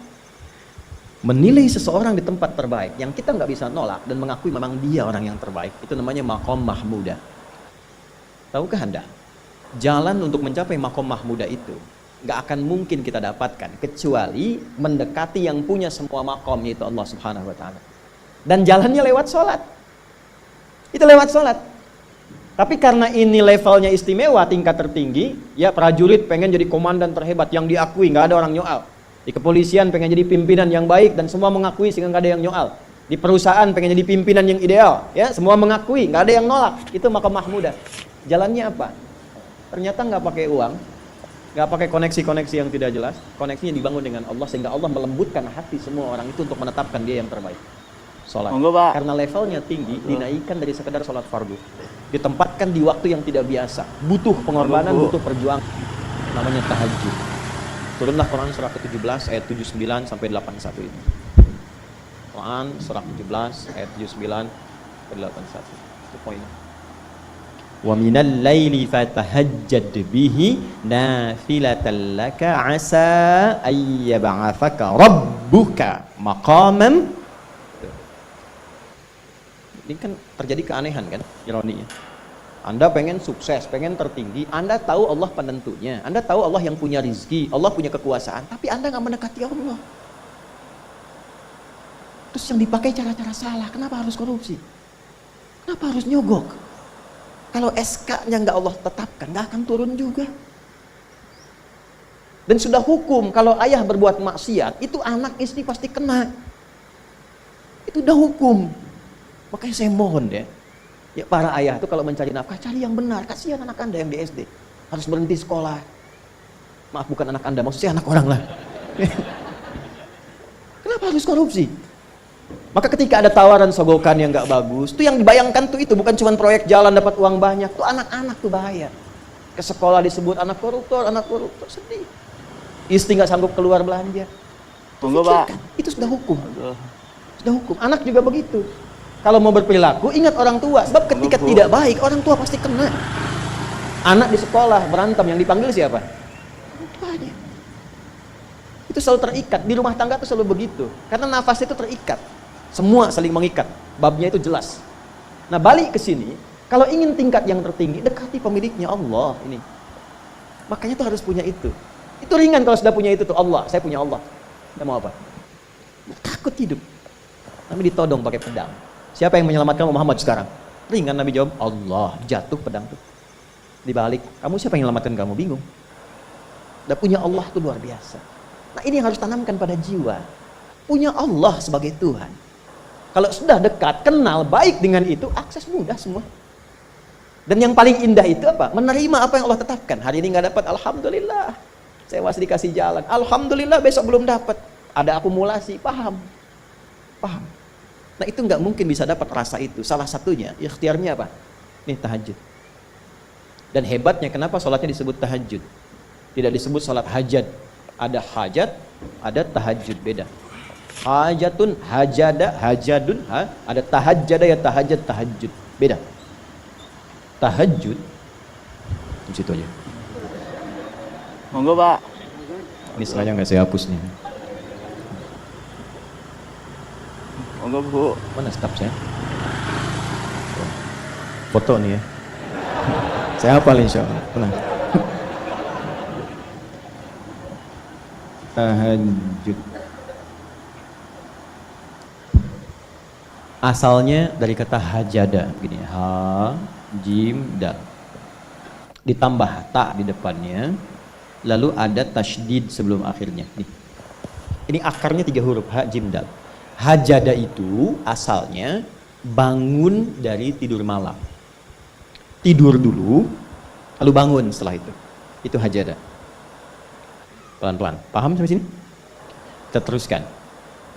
Menilai seseorang di tempat terbaik yang kita nggak bisa nolak dan mengakui memang dia orang yang terbaik, itu namanya maqam mahmuda. Tahukah Anda? Jalan untuk mencapai maqam mahmuda itu nggak akan mungkin kita dapatkan kecuali mendekati yang punya semua maqam, yaitu Allah Subhanahu wa taala. Dan jalannya lewat sholat. Itu lewat sholat. Tapi karena ini levelnya istimewa, tingkat tertinggi, ya prajurit pengen jadi komandan terhebat yang diakui, nggak ada orang nyoal. Di kepolisian pengen jadi pimpinan yang baik dan semua mengakui sehingga nggak ada yang nyoal. Di perusahaan pengen jadi pimpinan yang ideal, ya semua mengakui, nggak ada yang nolak. Itu maqam mahmudah. Jalannya apa? Ternyata nggak pakai uang, nggak pakai koneksi-koneksi yang tidak jelas. Koneksinya dibangun dengan Allah sehingga Allah melembutkan hati semua orang itu untuk menetapkan dia yang terbaik. Sholat. Karena levelnya tinggi, dinaikkan dari sekedar sholat fardu, ditempatkan di waktu yang tidak biasa, butuh pengorbanan, butuh perjuangan, namanya tahajud. Turunlah Quran surah ke-17 ayat 79 sampai 81 itu. Quran surah ke-17 ayat 79 sampai 81. Itu poinnya. Wa minal laili fatahajjad bihi nafilatan laka asa ayyab'athaka rabbuka maqaman. Ini kan terjadi keanehan kan, ironinya. Anda pengen sukses, pengen tertinggi, Anda tahu Allah penentunya, Anda tahu Allah yang punya rizki, Allah punya kekuasaan, tapi Anda nggak mendekati Allah. Terus yang dipakai cara-cara salah, kenapa harus korupsi? Kenapa harus nyogok? Kalau SK-nya nggak Allah tetapkan, nggak akan turun juga. Dan sudah hukum, kalau ayah berbuat maksiat, itu anak istri pasti kena. Itu udah hukum. Makanya saya mohon ya para ayah itu kalau mencari nafkah, cari yang benar. Kasihan anak Anda yang di SD harus berhenti sekolah. Maaf, bukan anak Anda, maksudnya anak orang lah. Kenapa harus korupsi? Maka ketika ada tawaran sogokan yang nggak bagus, itu yang dibayangkan tuh itu bukan cuma proyek jalan dapat uang banyak, tuh anak-anak tuh bahaya. Ke sekolah disebut anak koruptor, sedih. Istri nggak sanggup keluar belanja. Monggo, Pak. Pikirkan, itu sudah hukum. Aduh. Sudah hukum. Anak juga begitu. Kalau mau berperilaku, ingat orang tua. Sebab ketika Bu. tidak baik, orang tua pasti kena. Anak di sekolah berantem, yang dipanggil siapa? Orang tuanya. Itu selalu terikat. Di rumah tangga itu selalu begitu. Karena nafas itu terikat. Semua saling mengikat. Babnya itu jelas. Nah, balik ke sini. Kalau ingin tingkat yang tertinggi, dekati pemiliknya, Allah ini. Makanya tuh harus punya itu. Itu ringan kalau sudah punya itu tuh, Allah. Saya punya Allah. Tidak mau apa? Takut hidup. Nabi ditodong pakai pedang. Siapa yang menyelamatkan Muhammad sekarang? Ringan, Nabi jawab, Allah. Jatuh pedang tuh. Dibalik, kamu siapa yang menyelamatkan kamu? Bingung. Dan punya Allah tuh luar biasa. Nah, ini yang harus tanamkan pada jiwa. Punya Allah sebagai Tuhan. Kalau sudah dekat, kenal, baik dengan itu, akses mudah semua. Dan yang paling indah itu apa? Menerima apa yang Allah tetapkan. Hari ini nggak dapat, alhamdulillah. Saya masih dikasih jalan. Alhamdulillah, besok belum dapat. Ada akumulasi, paham? Paham. Nah, itu nggak mungkin bisa dapat rasa itu. Salah satunya, ikhtiarnya apa? Nih, tahajud. Dan hebatnya, kenapa sholatnya disebut tahajud? Tidak disebut sholat hajat. Ada hajat, ada tahajud, beda. Hajatun, hajada, hajadun, ada tahajjada ya tahajud, tahajud, beda. Tahajud di situ aja. Monggo, Pak. Ini sengaja nggak saya hapus nih. Monggo, Bu. Mana staf saya? Foto nih ya. Saya hafal insya Allah. Tenang. Tahajud. Asalnya dari kata hajada, begini, ha, jim, dal. Ditambah ta di depannya, lalu ada tasydid sebelum akhirnya. Nih. Ini akarnya 3 huruf, ha, jim, dal. Hajada itu asalnya bangun dari tidur malam. Tidur dulu, lalu bangun setelah itu. Itu hajada. Pelan-pelan. Paham sampai sini? Kita teruskan.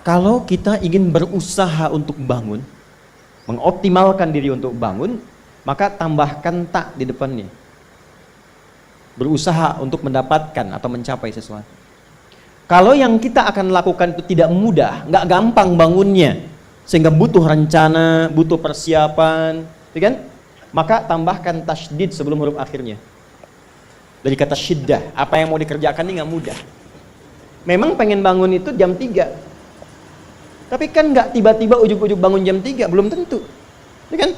Kalau kita ingin berusaha untuk bangun, mengoptimalkan diri untuk bangun, maka tambahkan tak di depannya. Berusaha untuk mendapatkan atau mencapai sesuatu. Kalau yang kita akan lakukan itu tidak mudah, nggak gampang bangunnya, sehingga butuh rencana, butuh persiapan, ya kan? Maka tambahkan tasydid sebelum huruf akhirnya. Dari kata syiddah, apa yang mau dikerjakan ini nggak mudah. Memang pengen bangun itu jam 3. Tapi kan nggak tiba-tiba ujuk-ujuk bangun jam 3, belum tentu. Ya kan?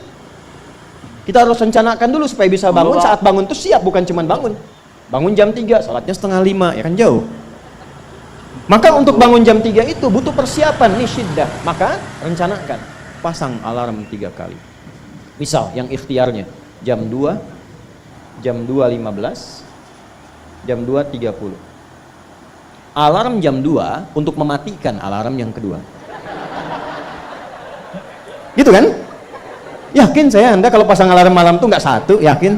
Kita harus rencanakan dulu supaya bisa bangun, saat bangun itu siap, bukan cuma bangun. Bangun jam 3, sholatnya 4:30, ya kan jauh. Maka untuk bangun jam 3 itu butuh persiapan, nih syiddah. Maka rencanakan, pasang alarm 3 kali. Misal yang ikhtiarnya jam 2, jam 2.15, jam 2.30. Alarm jam 2 untuk mematikan alarm yang kedua. Gitu kan? Yakin saya Anda kalau pasang alarm malam tuh nggak satu, yakin?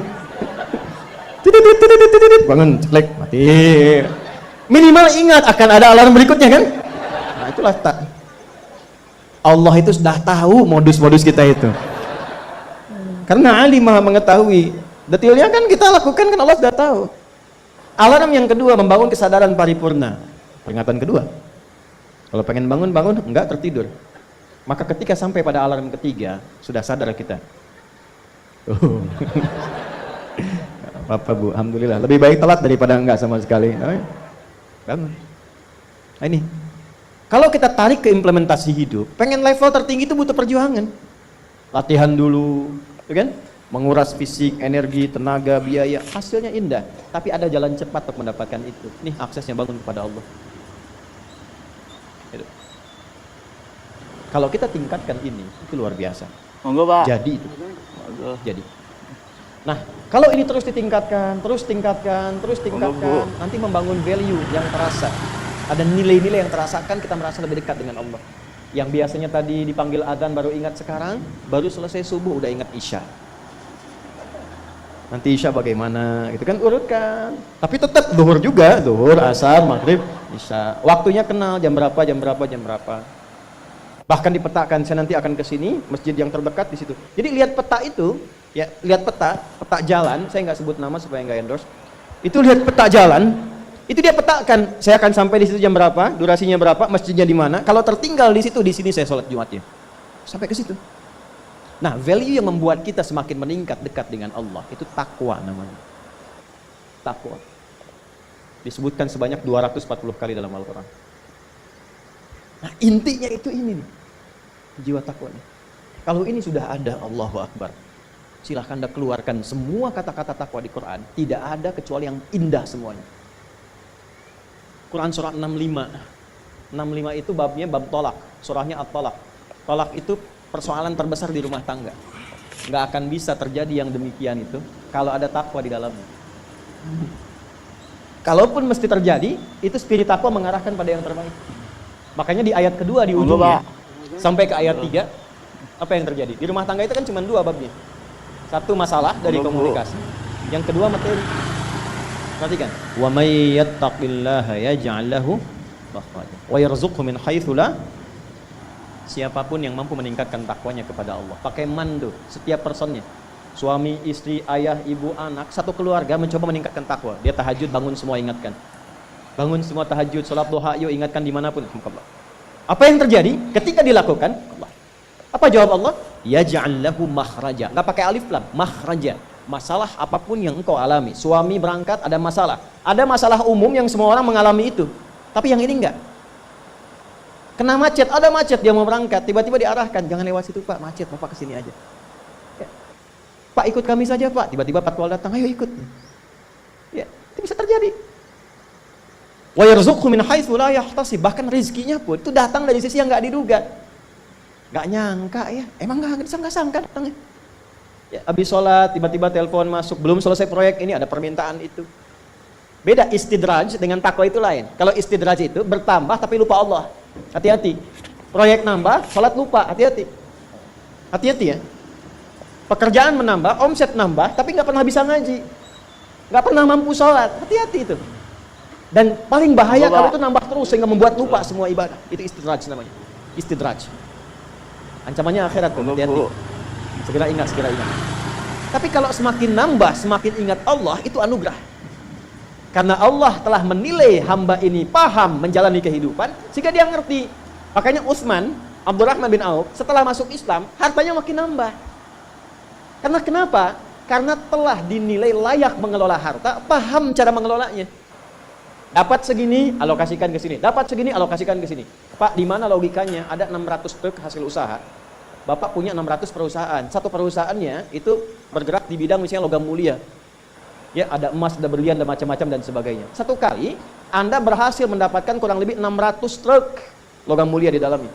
Bangun, ceklek, mati. Minimal ingat akan ada alarm berikutnya kan? Nah, itulah tak. Allah itu sudah tahu modus-modus kita itu. Karena Ali Maha mengetahui. Detailnya kan kita lakukan kan Allah sudah tahu. Alarm yang kedua membangun kesadaran paripurna. Peringatan kedua. Kalau pengen bangun, enggak tertidur. Maka ketika sampai pada alarm ketiga, sudah sadar kita. Oh. Apa Bu, alhamdulillah. Lebih baik telat daripada enggak sama sekali. Bangun. Nah ini. Kalau kita tarik ke implementasi hidup, pengen level tertinggi itu butuh perjuangan. Latihan dulu, kan? Menguras fisik, energi, tenaga, biaya, hasilnya indah. Tapi ada jalan cepat untuk mendapatkan itu. Nih aksesnya bangun kepada Allah. Gitu. Kalau kita tingkatkan ini, itu luar biasa. Monggo, Pak. Jadi itu. Monggo. Jadi. Nah, kalau ini terus ditingkatkan, terus tingkatkan, Monggo, nanti membangun value yang terasa. Ada nilai-nilai yang terasakan, kita merasa lebih dekat dengan Allah. Yang biasanya tadi dipanggil adzan baru ingat sekarang, baru selesai subuh udah ingat isya. Nanti isya bagaimana, gitu kan, urutkan. Tapi tetap zuhur juga, zuhur, asar, maghrib, isya. Waktunya kenal, jam berapa. Bahkan dipetakan, saya nanti akan ke sini, masjid yang terdekat di situ. Jadi lihat peta itu, ya lihat peta jalan, saya nggak sebut nama supaya nggak endorse. Itu lihat peta jalan, Itu dia petakan, saya akan sampai di situ jam berapa, durasinya berapa, masjidnya di mana. Kalau tertinggal di situ, di sini saya sholat Jumatnya. Sampai ke situ. Nah, value yang membuat kita semakin meningkat dekat dengan Allah itu takwa namanya. Takwa. Disebutkan sebanyak 240 kali dalam Al-Quran. Nah, intinya itu ini nih. Jiwa takwa nih. Kalau ini sudah ada, Allahu Akbar. Silahkan Anda keluarkan semua kata-kata takwa di Quran. Tidak ada kecuali yang indah semuanya. Quran surah 65. 65 itu babnya bab tolak. Surahnya at-tolak. Tolak itu persoalan terbesar di rumah tangga. Nggak akan bisa terjadi yang demikian itu kalau ada takwa di dalamnya. Kalaupun mesti terjadi, itu spirit takwa mengarahkan pada yang terbaik. Makanya di ayat kedua di ujungnya sampai ke ayat 3, apa yang terjadi? Di rumah tangga itu kan cuma 2 babnya. Satu masalah dari komunikasi, yang kedua materi. Perhatikan. Wa may yattaqillaha yaj'al lahu makhraja wa yarzuqhu min haitsu la. Siapapun yang mampu meningkatkan takwanya kepada Allah, pakai mandu setiap personnya, suami, istri, ayah, ibu, anak, satu keluarga mencoba meningkatkan takwa. Dia tahajud, bangun semua ingatkan, bangun semua tahajud, sholat duha, yuk ingatkan dimanapun. Apa yang terjadi ketika dilakukan? Apa jawab Allah? Yaj'al lahu makhraja. Nggak pakai alif lam, makhraja. Masalah apapun yang engkau alami, suami berangkat ada masalah umum yang semua orang mengalami itu, tapi yang ini enggak. Kena macet, ada macet, dia mau berangkat, tiba-tiba diarahkan, jangan lewat situ Pak, macet, Bapak kesini aja. Ya. Pak ikut kami saja Pak, tiba-tiba patwal datang, ayo ikut. Ya, itu bisa terjadi. Wa yarzuqhu min haitsu la yahtasib, bahkan rezekinya pun itu datang dari sisi yang enggak diduga. Enggak nyangka ya, emang enggak disangka-sangka datangnya. Ya, habis sholat, tiba-tiba telepon masuk, belum selesai proyek ini, ada permintaan itu. Beda istidraj dengan takwa itu lain. Kalau istidraj itu bertambah tapi lupa Allah. Hati-hati. Proyek nambah, sholat lupa. Hati-hati. Hati-hati ya. Pekerjaan menambah, omset nambah, tapi nggak pernah bisa ngaji, nggak pernah mampu sholat. Hati-hati itu. Dan paling bahaya kalau itu nambah terus sehingga membuat lupa semua ibadah. Itu istidraj namanya. Istidraj. Ancamannya akhirat tuh. Hati-hati. Segera ingat. Tapi kalau semakin nambah, semakin ingat Allah, itu anugerah. Karena Allah telah menilai hamba ini paham menjalani kehidupan, sehingga dia ngerti. Makanya Utsman, Abdurrahman bin Auf, setelah masuk Islam, hartanya makin nambah. Karena kenapa? Karena telah dinilai layak mengelola harta, paham cara mengelolanya. Dapat segini, alokasikan ke sini. Dapat segini, alokasikan ke sini. Pak, di mana logikanya? Ada 600 truk hasil usaha. Bapak punya 600 perusahaan. Satu perusahaannya itu bergerak di bidang misalnya logam mulia. Ya, ada emas, ada berlian, ada macam-macam dan sebagainya. Satu kali Anda berhasil mendapatkan kurang lebih 600 truk logam mulia di dalamnya.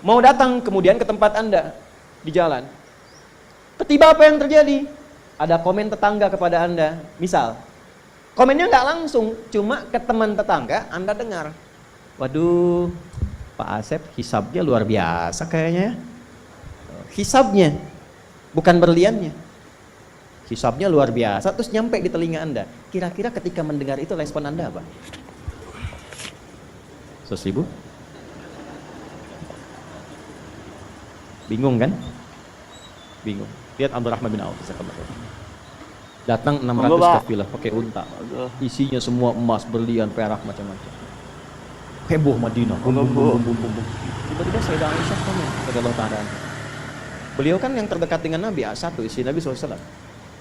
Mau datang kemudian ke tempat Anda di jalan. Tiba-tiba apa yang terjadi? Ada komen tetangga kepada Anda. Misal, komennya nggak langsung, cuma ke teman tetangga Anda dengar. Waduh, Pak Asep hisabnya luar biasa kayaknya. Hisabnya, bukan berliannya. Hisabnya luar biasa, terus nyampe di telinga Anda. Kira-kira ketika mendengar itu respon Anda apa? 100.000? Bingung kan? Bingung. Lihat Abdurrahman bin Auf. Datang 600 kafilah pakai unta. Isinya semua emas, berlian, perak, macam-macam. Heboh Madinah. Tiba-tiba Sayyidah Aisyah komen radhiyallahu ta'ala. Beliau kan yang terdekat dengan Nabi, satu istri Nabi SAW.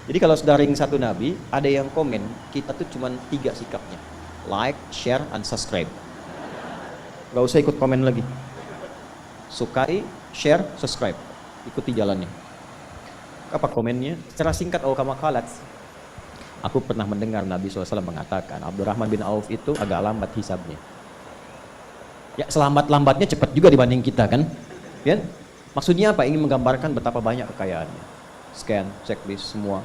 Jadi kalau sudah ring satu Nabi, ada yang komen, kita tuh cuma 3 sikapnya. Like, share, and subscribe. Gak usah ikut komen lagi. Sukai, share, subscribe. Ikuti jalannya. Apa komennya? Secara singkat, kama qalat. Aku pernah mendengar Nabi SAW mengatakan, Abdurrahman bin Auf itu agak lambat hisabnya. Ya, selambat-lambatnya cepat juga dibanding kita kan? Ya? Maksudnya apa? Ingin menggambarkan betapa banyak kekayaannya. Scan, checklist, semua.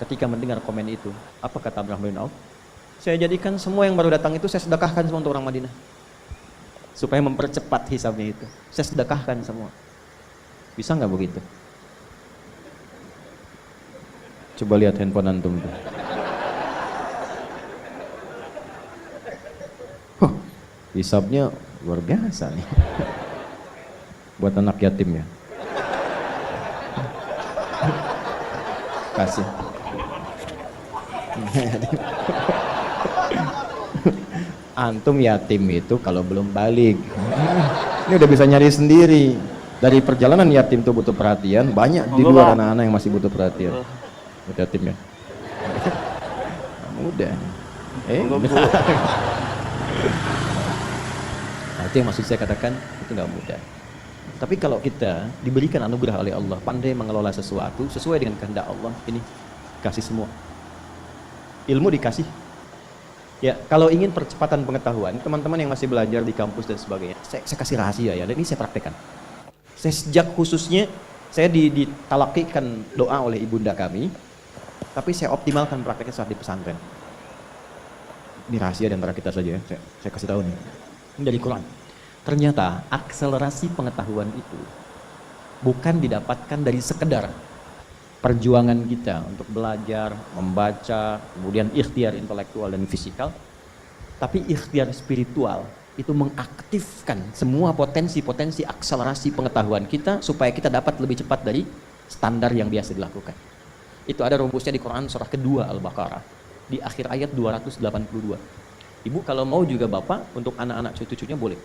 Ketika mendengar komen itu, apa kata Abdurrahman bin Auf? Saya jadikan semua yang baru datang itu saya sedekahkan semua untuk orang Madinah. Supaya mempercepat hisabnya itu. Saya sedekahkan semua. Bisa nggak begitu? Coba lihat handphone antum tuh. Hisabnya luar biasa nih. Buat anak yatim ya. Kasih. Antum yatim itu kalau belum balik. Ini udah bisa nyari sendiri. Dari perjalanan yatim tuh butuh perhatian, banyak di Monggo, luar Pak. anak-anak yang masih butuh perhatian. Buat yatim ya. Mudah. Monggo, Bu. Nah, itu yang maksud saya katakan itu nggak mudah. Tapi kalau kita diberikan anugerah oleh Allah, pandai mengelola sesuatu sesuai dengan kehendak Allah, ini kasih semua. Ilmu dikasih. Ya, kalau ingin percepatan pengetahuan, teman-teman yang masih belajar di kampus dan sebagainya, saya kasih rahasia ya, dan ini saya praktekkan. Saya sejak khususnya, saya ditalakikan doa oleh ibunda kami, tapi saya optimalkan prakteknya saat di pesantren. Ini rahasia di antara kita saja ya, saya kasih tahu nih. Ini dari Quran. Ternyata akselerasi pengetahuan itu bukan didapatkan dari sekedar perjuangan kita untuk belajar, membaca, kemudian ikhtiar intelektual dan fisikal, tapi ikhtiar spiritual itu mengaktifkan semua potensi-potensi akselerasi pengetahuan kita supaya kita dapat lebih cepat dari standar yang biasa dilakukan. Itu ada rumusnya di Quran surah kedua Al-Baqarah di akhir ayat 282. Ibu kalau mau juga bapak untuk anak-anak cucu-cucunya boleh.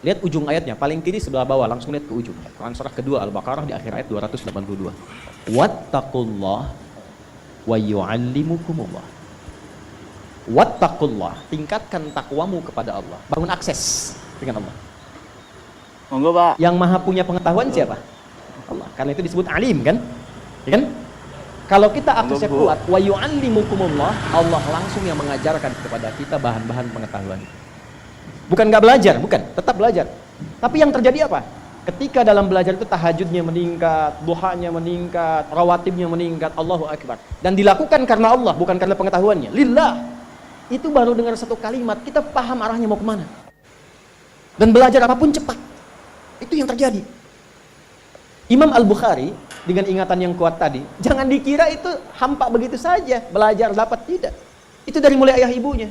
Lihat ujung ayatnya, paling kiri sebelah bawah, langsung lihat ke ujung. Quran surah kedua Al-Baqarah di akhir ayat 282. Wattaqullah wa yu'allimukumullah. Wattaqullah, tingkatkan takwamu kepada Allah. Bangun akses dengan Allah. Monggo, Pak. Yang maha punya pengetahuan siapa? Allah. Karena itu disebut alim kan? Ya kan? Kalau kita aksesnya kuat, wa yu'allimukumullah, Allah langsung yang mengajarkan kepada kita bahan-bahan pengetahuan. Bukan nggak belajar, bukan, tetap belajar. Tapi yang terjadi apa? Ketika dalam belajar itu tahajudnya meningkat, duhanya meningkat, rawatibnya meningkat, Allahu Akbar. Dan dilakukan karena Allah, bukan karena pengetahuannya. Lillah. Itu baru dengar satu kalimat, kita paham arahnya mau kemana. Dan belajar apapun cepat. Itu yang terjadi. Imam Al-Bukhari, dengan ingatan yang kuat tadi, jangan dikira itu hampa begitu saja, belajar dapat, tidak. Itu dari mulai ayah ibunya.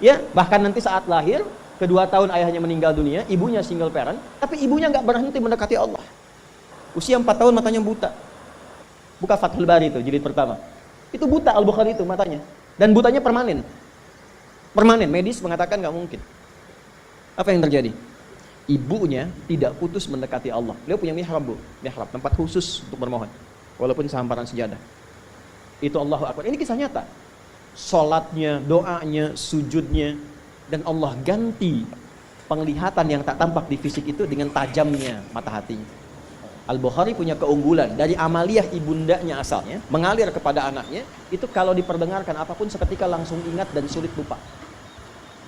Ya, bahkan nanti saat lahir, kedua tahun ayahnya meninggal dunia, ibunya single parent, tapi ibunya nggak berhenti mendekati Allah. Usia 4 tahun matanya buta. Buka Fathul Bari itu, jilid pertama. Itu buta Al-Bukhari itu matanya. Dan butanya permanen. Permanen, medis mengatakan nggak mungkin. Apa yang terjadi? Ibunya tidak putus mendekati Allah. Beliau punya mihrab, Bu. Mihrab, tempat khusus untuk bermohon. Walaupun sehamparan sejadah. Itu Allahu Akbar. Ini kisah nyata. Salatnya, doanya, sujudnya, dan Allah ganti penglihatan yang tak tampak di fisik itu dengan tajamnya mata hatinya. Al-Bukhari punya keunggulan dari amaliyah ibundanya asalnya mengalir kepada anaknya, itu kalau diperdengarkan apapun seketika langsung ingat dan sulit lupa.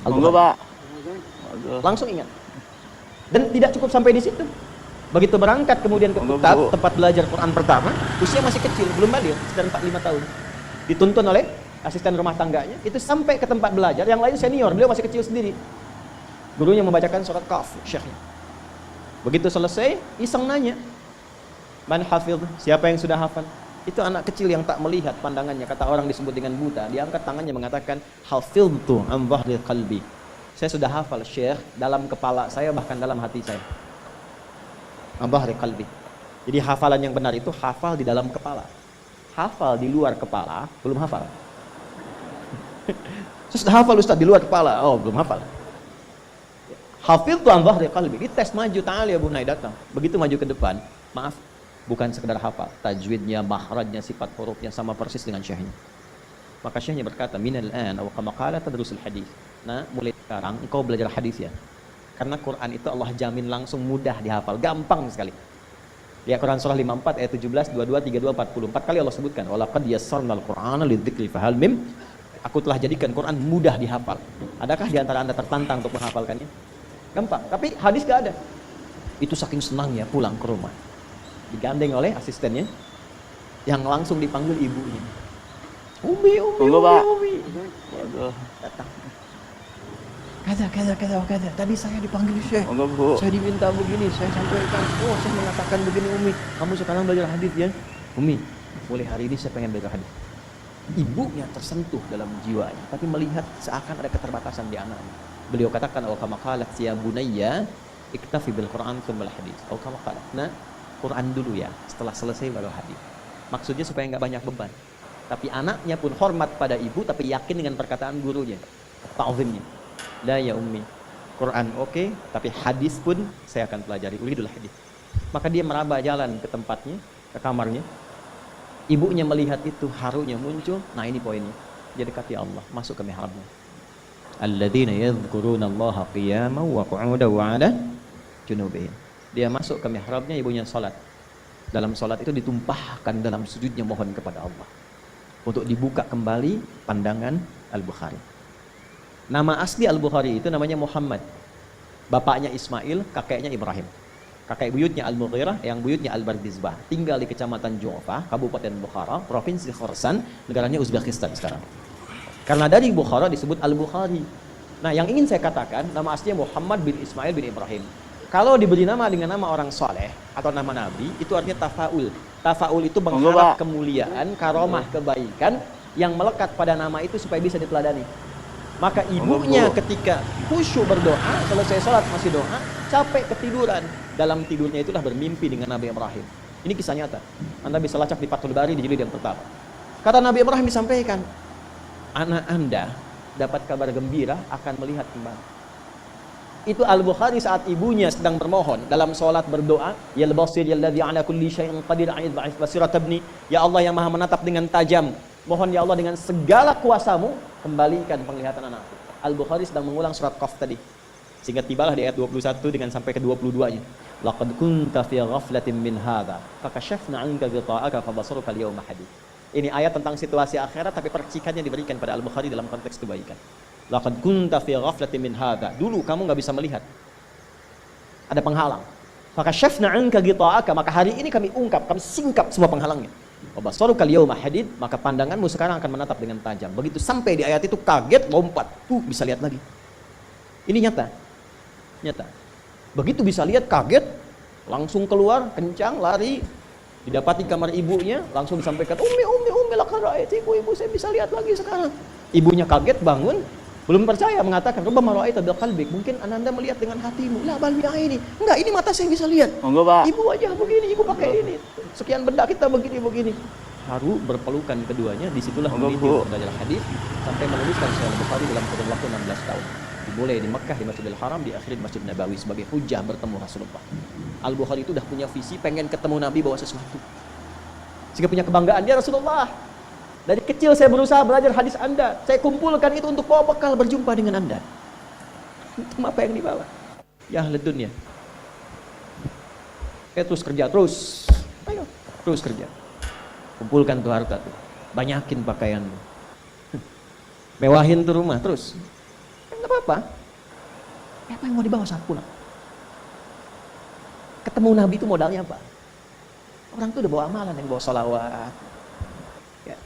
Monggo, Pak. Langsung ingat. Dan tidak cukup sampai di situ. Begitu berangkat kemudian ke tempat belajar Quran pertama, usia masih kecil, belum balik, sekitar 4-5 tahun. Dituntun oleh asisten rumah tangganya, itu sampai ke tempat belajar, yang lain senior, beliau masih kecil sendiri. Gurunya membacakan surat Kahf, syekhnya. Begitu selesai, iseng nanya, man hafidh, siapa yang sudah hafal? Itu anak kecil yang tak melihat pandangannya, kata orang disebut dengan buta, dia angkat tangannya mengatakan, hafidhtu an dhahril qalbi. Saya sudah hafal, syekh, dalam kepala saya, bahkan dalam hati saya. An dhahril qalbi. Jadi hafalan yang benar itu hafal di dalam kepala. Hafal di luar kepala, belum hafal. Saya sudah hafal Ustaz di luar kepala, oh belum hafal. Hafidhtu an dhahri qalbi, dites maju, ta'ala ya bunai datang. Begitu maju ke depan, maaf, bukan sekedar hafal, tajwidnya, makhrajnya, sifat hurufnya sama persis dengan syekhnya. Maka syekhnya berkata, minal an aw kama qala tadrusul hadis. Nah, mulai sekarang engkau belajar hadis ya. Karena Quran itu Allah jamin langsung mudah dihafal, gampang sekali. Ya, Quran surah 54 ayat 17, 22, 32, 44 kali Allah sebutkan, walaqad yassarnal Qur'ana lidzikri fahal mim. Aku telah jadikan Quran mudah dihafal. Adakah di antara Anda tertantang untuk menghafalkannya? Gampang, tapi hadis gak ada. Itu saking senangnya pulang ke rumah. Digandeng oleh asistennya yang langsung dipanggil ibunya. Umi. Datang. Kata. Tadi saya dipanggil Syekh. Saya diminta begini, saya sampaikan. Oh, saya mengatakan begini, Umi. Kamu sekarang belajar hadis ya? Umi, mulai hari ini saya pengen belajar hadis. Ibunya tersentuh dalam jiwanya, tapi melihat seakan ada keterbatasan di anaknya. Beliau katakan, "Wa kama qalat ya bunayya, iktafi bil Qur'an tsumma al hadis." Atau kama qalat, "Nah, Quran dulu ya, setelah selesai baru hadis." Maksudnya supaya enggak banyak beban. Tapi anaknya pun hormat pada ibu, tapi yakin dengan perkataan gurunya. ta'zimnya. La ya ummi. Quran oke, tapi hadis pun saya akan pelajari. Uridul hadis. Maka dia meraba jalan ke tempatnya, ke kamarnya. Ibunya melihat itu, harunya muncul. Nah, ini poinnya. Dia dekati Allah, masuk ke mihrabnya. Alladzina yadhkuruna Allaha qiyaman wa qu'udan wa 'ala junubihim. Dia masuk ke mihrabnya, ibunya salat. Dalam salat itu ditumpahkan dalam sujudnya mohon kepada Allah. Untuk dibuka kembali pandangan Al-Bukhari. Nama asli Al-Bukhari itu namanya Muhammad. Bapaknya Ismail, kakeknya Ibrahim. Kakek buyutnya Al-Mughirah, yang buyutnya Al-Bardizbah. Tinggal di Kecamatan Ju'fah, Kabupaten Bukhara, Provinsi Khorasan, negaranya Uzbekistan sekarang. Karena dari Bukhara disebut Al-Bukhari. Nah, yang ingin saya katakan, nama aslinya Muhammad bin Ismail bin Ibrahim. Kalau diberi nama dengan nama orang soleh atau nama nabi, itu artinya tafaul. Tafaul itu mengharap kemuliaan, karomah, kebaikan yang melekat pada nama itu supaya bisa diteladani. Maka ibunya ketika khusyuk berdoa, selesai sholat masih doa, capek ketiduran. Dalam tidurnya itulah bermimpi dengan Nabi Ibrahim. Ini kisah nyata. Anda bisa lacak di Fathul Bari di jilid yang pertama. Kata Nabi Ibrahim disampaikan, anak Anda dapat kabar gembira akan melihat kembali. Itu Al-Bukhari saat ibunya sedang bermohon dalam sholat berdoa, ya al-basir ya alladhi ala kulli syai'in qadir a'id ba'ith basirat tabni, ya Allah yang maha menatap dengan tajam, mohon ya Allah dengan segala kuasamu kembalikan penglihatan anakku. Al-Bukhari sedang mengulang surat Qaf tadi, sehingga tibalah di ayat 21 dengan sampai ke 22-nya. Laqad kunta fi ghaflatin min hadza fakashafna 'anka ghita'aka fabasaruka al-yawma hadid. Ini ayat tentang situasi akhirat, tapi percikannya diberikan pada Al-Bukhari dalam konteks kebaikan. Laqad kunta fi ghaflatin min hadza. Dulu kamu enggak bisa melihat. Ada penghalang. Fakashafna 'anka ghita'aka, maka hari ini kami ungkap, kami singkap semua penghalangnya. Wa basaruka al-yawma hadid, maka pandanganmu sekarang akan menatap dengan tajam. Begitu sampai di ayat itu kaget, lompat, bisa lihat lagi. Ini nyata. Nyata. Begitu bisa lihat kaget, langsung keluar, kencang, lari. Didapati kamar ibunya, langsung disampaikan, Umi, laqad ra'aiti, ibu saya bisa lihat lagi sekarang. Ibunya kaget, bangun, belum percaya, mengatakan, rubbama ra'aita bil qalbik, mungkin Anda melihat dengan hatimu. La bal bi'aini. Enggak, ini mata saya bisa lihat. Monggo, Pak. Ibu aja begini, ibu pakai ini. Sekian benda kita begini. Haru berpelukan keduanya, disitulah meneliti belajar hadis sampai menuliskan Sahih Bukhari dalam kurun waktu 16 tahun. Dimulai di Mekkah di Masjidil Haram, di akhir di Masjid Nabawi sebagai hujah bertemu Rasulullah. Al-Bukhari itu udah punya visi, pengen ketemu Nabi bawa sesuatu. Sehingga punya kebanggaan, ya Rasulullah, dari kecil saya berusaha belajar hadis Anda. Saya kumpulkan itu untuk bawa bekal berjumpa dengan Anda. Itu apa yang dibawa? Ya ahli dunia. Terus kerja, terus. Ayo, terus kerja. Kumpulkan tuh harta tuh. Banyakin pakaianmu. Mewahin tuh rumah, terus. Enggak apa-apa. Apa yang mau dibawa saat pulang? Ketemu Nabi itu modalnya apa? Orang tuh udah bawa amalan, yang bawa salawat, ya.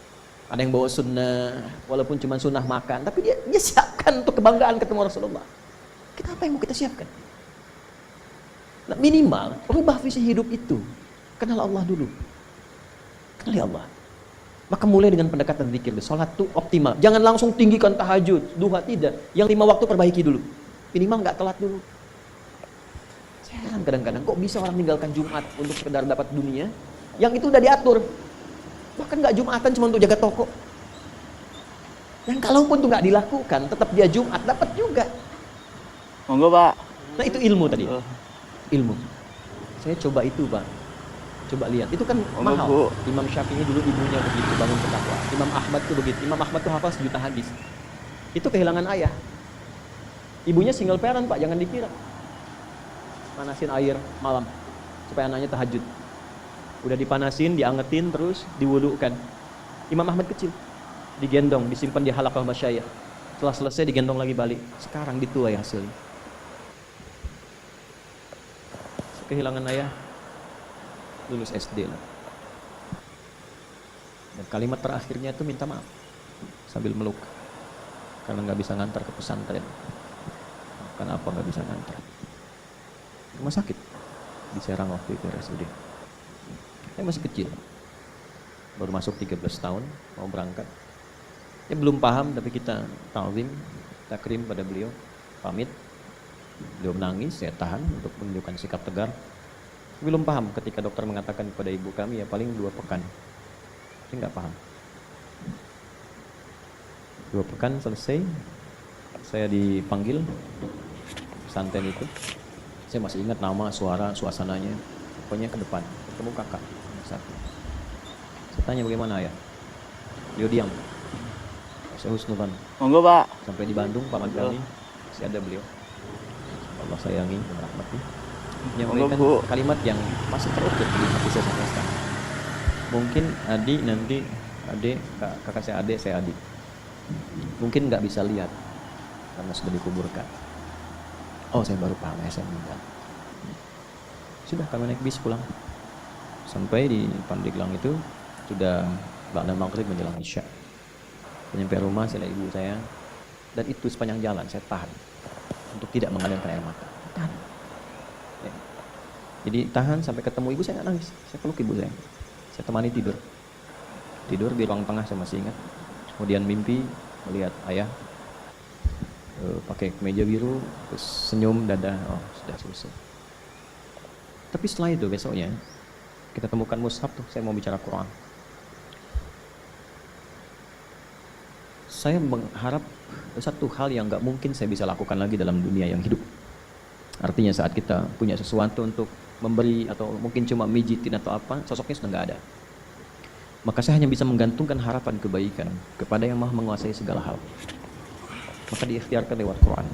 Ada yang bawa sunnah, walaupun cuma sunnah makan, tapi dia siapkan untuk kebanggaan ketemu Rasulullah. Kita apa yang mau kita siapkan? Nah, minimal rubah visi hidup itu. Kenal Allah dulu. Kenali Allah. Maka mulai dengan pendekatan zikir. Salat tuh optimal. Jangan langsung tinggikan tahajud, duha, tidak. Yang 5 waktu perbaiki dulu. Minimal nggak telat dulu. Saya heran kadang-kadang kok bisa orang meninggalkan Jumat untuk sekedar dapat dunia, yang itu udah diatur. Bahkan nggak Jumatan cuma untuk jaga toko. Dan kalaupun itu nggak dilakukan, tetap dia Jumat dapat juga. Monggo, Pak. Nah itu ilmu tadi. Ilmu. Saya coba itu, Pak. Coba lihat, itu kan mahal. Bu. Imam Syafi'i dulu ibunya begitu, bangun ketakwaan. Imam Ahmad tuh begitu. Imam Ahmad tuh hafal 1 juta hadis. Itu kehilangan ayah. Ibunya single parent, Pak, jangan dikira. Panasin air malam supaya anaknya tahajud. Udah dipanasin, diangetin, terus diwudukan. Imam Ahmad kecil, digendong, disimpan di halaqah masyayikh. Setelah selesai digendong lagi balik. Sekarang dituai hasilnya. Kehilangan ayah, lulus SD lah. Dan kalimat terakhirnya itu minta maaf sambil meluk karena nggak bisa ngantar ke pesantren. Kenapa nggak bisa ngantar? Rumah sakit di Serang waktu itu RSUD. Saya masih kecil, baru masuk 13 tahun, mau berangkat. Ya belum paham, tapi kita ta'zim, takrim pada beliau, pamit. Beliau menangis, saya tahan untuk menunjukkan sikap tegar. Belum paham ketika dokter mengatakan kepada ibu kami ya paling 2 pekan. Saya nggak paham. 2 pekan selesai, saya dipanggil pesantren itu. Saya masih ingat nama, suara, suasananya. Pokoknya ke depan, ketemu kakak satu. Saya tanya bagaimana ya? Beliau diam. Saya husnudzon. Monggo Pak. Sampai di Bandung, paman kami masih ada beliau. Allah sayangi dan rahmati. Menyampaikan kalimat yang masih terukir di hati saya sampai sekarang. Mungkin adik nanti, adik, kakak saya adik, saya adik. Mungkin nggak bisa lihat karena sudah dikuburkan. Oh, saya baru paham, saya meninggal. Sudah kami naik bis pulang. Sampai di Pandeglang itu sudah ba'da maghrib menjelang isya. Sampai rumah saya lihat ibu saya, dan itu sepanjang jalan saya tahan untuk tidak mengalirkan air mata. Tahan. Ya. Jadi tahan sampai ketemu ibu, saya nggak nangis. Saya peluk ibu saya. Saya temani tidur di ruang tengah, saya masih ingat. Kemudian mimpi melihat ayah pakai kemeja biru, terus senyum, dada, oh sudah selesai. Tapi setelah itu besoknya kita temukan mushaf tuh, saya mau bicara Quran. Saya mengharap satu hal yang nggak mungkin saya bisa lakukan lagi dalam dunia yang hidup. Artinya saat kita punya sesuatu untuk memberi atau mungkin cuma mijitin atau apa, sosoknya sudah nggak ada. Maka saya hanya bisa menggantungkan harapan kebaikan kepada yang maha menguasai segala hal. Maka diikhtiarkan lewat Quran.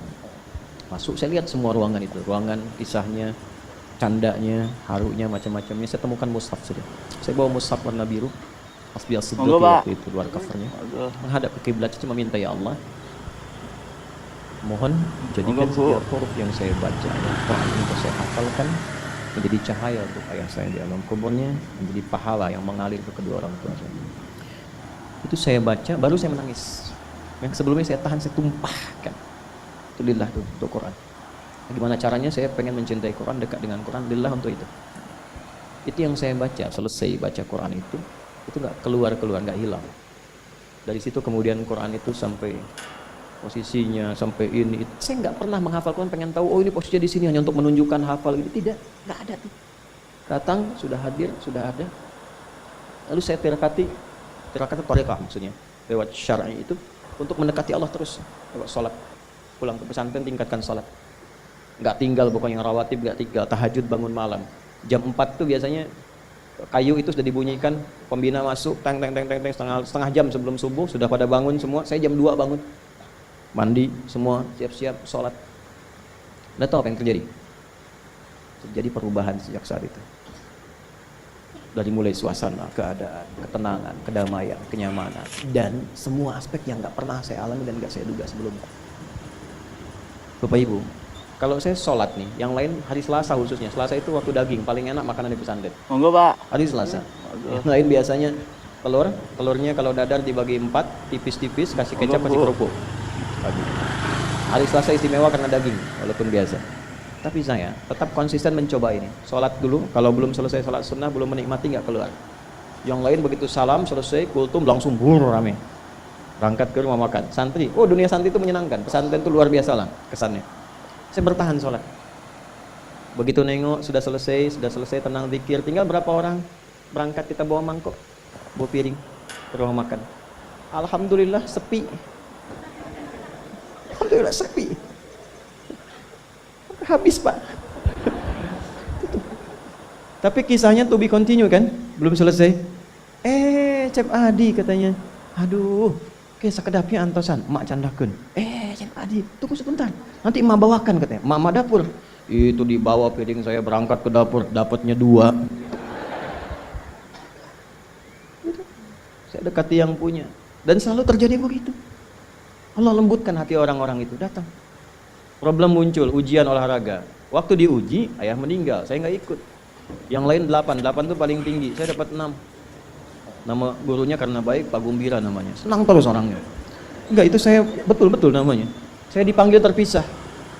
Masuk, saya lihat semua ruangan itu, ruangan kisahnya, candanya, harunya, macam-macamnya. Saya temukan mushaf saja. Saya bawa mushaf warna biru, Hasbi as-Siddiq waktu itu, luar covernya. Menghadap ke kiblat, cuma minta ya Allah, mohon jadikan setiap huruf yang saya baca, Quran yang saya hafalkan, menjadi cahaya untuk ayah saya di alam kuburnya, menjadi pahala yang mengalir ke kedua orang tua saya. Itu saya baca, baru saya menangis. Yang sebelumnya saya tahan, saya tumpahkan. Itu lillah tuh, untuk Quran. Gimana caranya saya pengen mencintai Quran, dekat dengan Quran, lillah untuk itu. Itu yang saya baca, selesai baca Quran itu nggak keluar, nggak hilang. Dari situ kemudian Quran itu sampai posisinya, sampai ini. Saya nggak pernah menghafal Quran, pengen tahu, oh ini posisinya di sini hanya untuk menunjukkan hafal gitu. Tidak, nggak ada tuh. Datang, sudah hadir, sudah ada. Lalu saya tirakati thariqah maksudnya, lewat syar'i itu, untuk mendekati Allah terus, lewat sholat. Pulang ke pesantren tingkatkan sholat. Nggak tinggal pokoknya rawatib, nggak tinggal tahajud, bangun malam. Jam 4 tuh biasanya kayu itu sudah dibunyikan, pembina masuk, teng setengah jam sebelum subuh sudah pada bangun semua. Saya jam 2 bangun, mandi semua, siap-siap sholat. Anda tahu apa yang terjadi? Terjadi perubahan sejak saat itu. Dari mulai suasana, keadaan, ketenangan, kedamaian, kenyamanan, dan semua aspek yang nggak pernah saya alami dan nggak saya duga sebelumnya. Bapak Ibu, kalau saya sholat nih, yang lain hari Selasa khususnya, Selasa itu waktu daging, paling enak makanan di pesantren. Monggo Pak. Hari Selasa. Yang lain biasanya telurnya kalau dadar dibagi 4, tipis-tipis, kasih kecap, kasih kerupuk. Hari Selasa istimewa karena daging, walaupun biasa. Tapi saya tetap konsisten mencoba ini. Sholat dulu, kalau belum selesai sholat sunnah, belum menikmati, nggak keluar. Yang lain begitu salam, selesai, kultum, langsung rame. Berangkat ke rumah makan. Santri, oh dunia santri itu menyenangkan. Pesantren itu luar biasa lah kesannya. Saya bertahan sholat. Begitu nengok, sudah selesai, tenang zikir. Tinggal berapa orang berangkat, kita bawa mangkok, bawa piring ke rumah makan. Alhamdulillah sepi. Alhamdulillah sepi. Habis Pak. Tapi kisahnya to be continue kan, belum selesai. Cep Adi katanya, aduh, kayak sekedapnya antosan, emak candakeun. Cep Adi, tunggu sebentar, nanti emak bawakan katanya. Emak dapur, itu dibawa piring saya berangkat ke dapur, dapatnya 2. Gitu. Saya dekati yang punya, dan selalu terjadi begitu. Allah lembutkan hati orang-orang itu, datang. Problem muncul, ujian olahraga. Waktu diuji, ayah meninggal, saya nggak ikut. Yang lain 8 tuh paling tinggi, saya dapat 6. Nama gurunya karena baik, Pak Gumbira namanya. Senang terus orangnya. Enggak, itu saya betul-betul namanya. Saya dipanggil terpisah.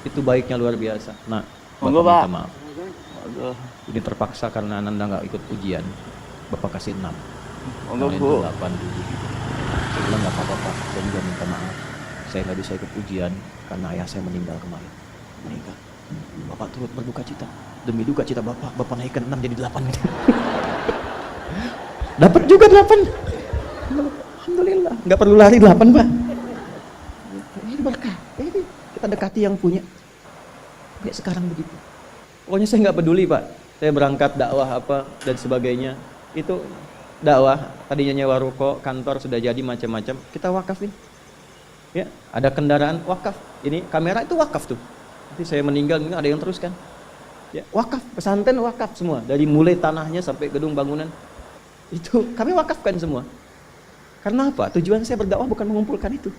Itu baiknya luar biasa. Nah, Bapak minta maaf. Ini terpaksa karena Anda nggak ikut ujian. Bapak kasih 6. Yang lain 8, 7. Saya bilang nggak apa-apa, saya juga minta maaf. Saya nggak bisa ikut ujian karena ayah saya meninggal kemarin. Meninggal. Bapak turut berduka cita. Demi duka cita Bapak naikkan 6 jadi 8. Dapat juga 8. Alhamdulillah. Nggak perlu lari 8 Pak. Ini berkah. Ini kita dekati yang punya. Kayak sekarang begitu. Pokoknya saya nggak peduli Pak, saya berangkat dakwah apa dan sebagainya. Itu dakwah, tadinya nyewa ruko, kantor sudah jadi macam-macam, kita wakafin. Ya, ada kendaraan wakaf. Ini kamera itu wakaf tuh. Nanti saya meninggal ada yang teruskan. Ya, wakaf, pesantren wakaf semua, dari mulai tanahnya sampai gedung bangunan. Itu kami wakafkan semua. Karena apa? Tujuan saya berdakwah bukan mengumpulkan itu.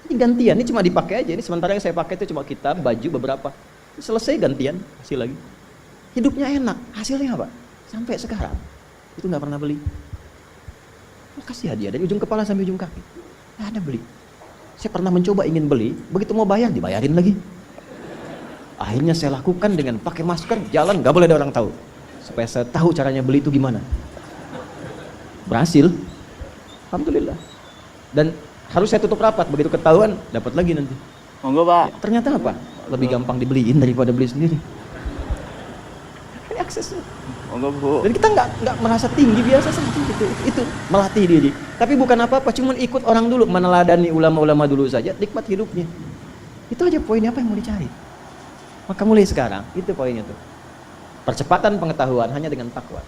Ini gantian, ini cuma dipakai aja. Ini sementara yang saya pakai itu cuma kitab, baju beberapa. Selesai gantian, hasil lagi. Hidupnya enak, hasilnya apa? Sampai sekarang itu nggak pernah beli. Oh, kasih hadiah dari ujung kepala sampai ujung kaki. Nggak ada beli. Saya pernah mencoba ingin beli, begitu mau bayar dibayarin lagi. Akhirnya saya lakukan dengan pakai masker, jalan nggak boleh ada orang tahu, supaya saya tahu caranya beli itu gimana. Berhasil, alhamdulillah. Dan harus saya tutup rapat, begitu ketahuan dapat lagi nanti. Monggo Pak. Ternyata apa? Lebih gampang dibeliin daripada beli sendiri. Ini aksesnya. Monggo Bu. Dan kita nggak merasa tinggi, biasa saja gitu. Itu melatih diri. Tapi bukan apa-apa, cuma ikut orang dulu, meneladani ulama-ulama dulu saja, nikmat hidupnya. Itu aja poinnya, apa yang mau dicari. Maka mulai sekarang, itu poinnya tuh. Percepatan pengetahuan hanya dengan takwa.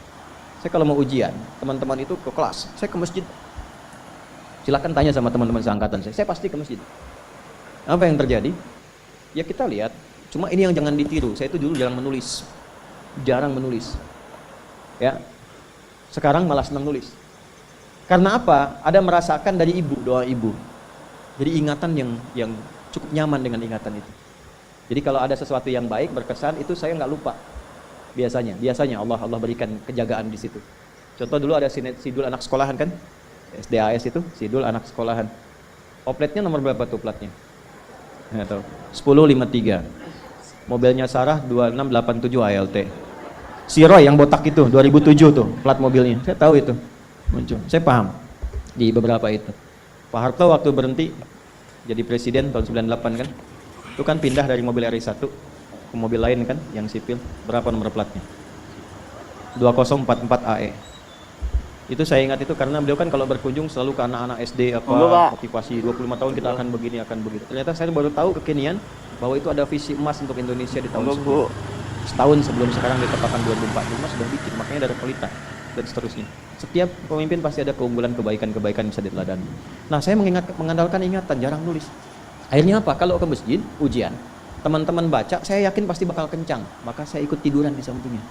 Saya kalau mau ujian, teman-teman itu ke kelas, saya ke masjid. Silakan tanya sama teman-teman seangkatan saya pasti ke masjid. Apa yang terjadi? Ya kita lihat, cuma ini yang jangan ditiru. Saya itu dulu jarang menulis. Ya. Sekarang malah senang nulis. Karena apa? Ada merasakan dari ibu, doa ibu. Jadi ingatan yang cukup nyaman dengan ingatan itu. Jadi kalau ada sesuatu yang baik berkesan itu saya nggak lupa. Biasanya Allah berikan kejagaan di situ. Contoh dulu ada sidul anak sekolahan kan? SDAS itu sidul anak sekolahan. Opletnya nomor berapa tuh platnya? Nggak tahu. 1053. Mobilnya Sarah 2687 ALT. Si Roy yang botak itu 2007 tuh plat mobilnya. Saya tahu itu. Muncul. Saya paham di beberapa itu. Pak Harto waktu berhenti jadi presiden tahun 98 kan? Itu kan pindah dari mobil RI1 ke mobil lain kan yang sipil. Berapa nomor platnya? 2044 AE. Itu saya ingat itu karena beliau kan kalau berkunjung selalu ke anak-anak SD motivasi 25 tahun kita akan begini akan begitu. Ternyata saya baru tahu kekinian bahwa itu ada visi emas untuk Indonesia di tahun setahun sebelum sekarang ditetapkan 2045 sudah bikin, makanya ada kualitas dan seterusnya. Setiap pemimpin pasti ada keunggulan, kebaikan-kebaikan bisa diteladani. Nah, saya mengandalkan ingatan, jarang nulis. Akhirnya apa? Kalau ke masjid, ujian, teman-teman baca, saya yakin pasti bakal kencang, maka saya ikut tiduran di sampingnya.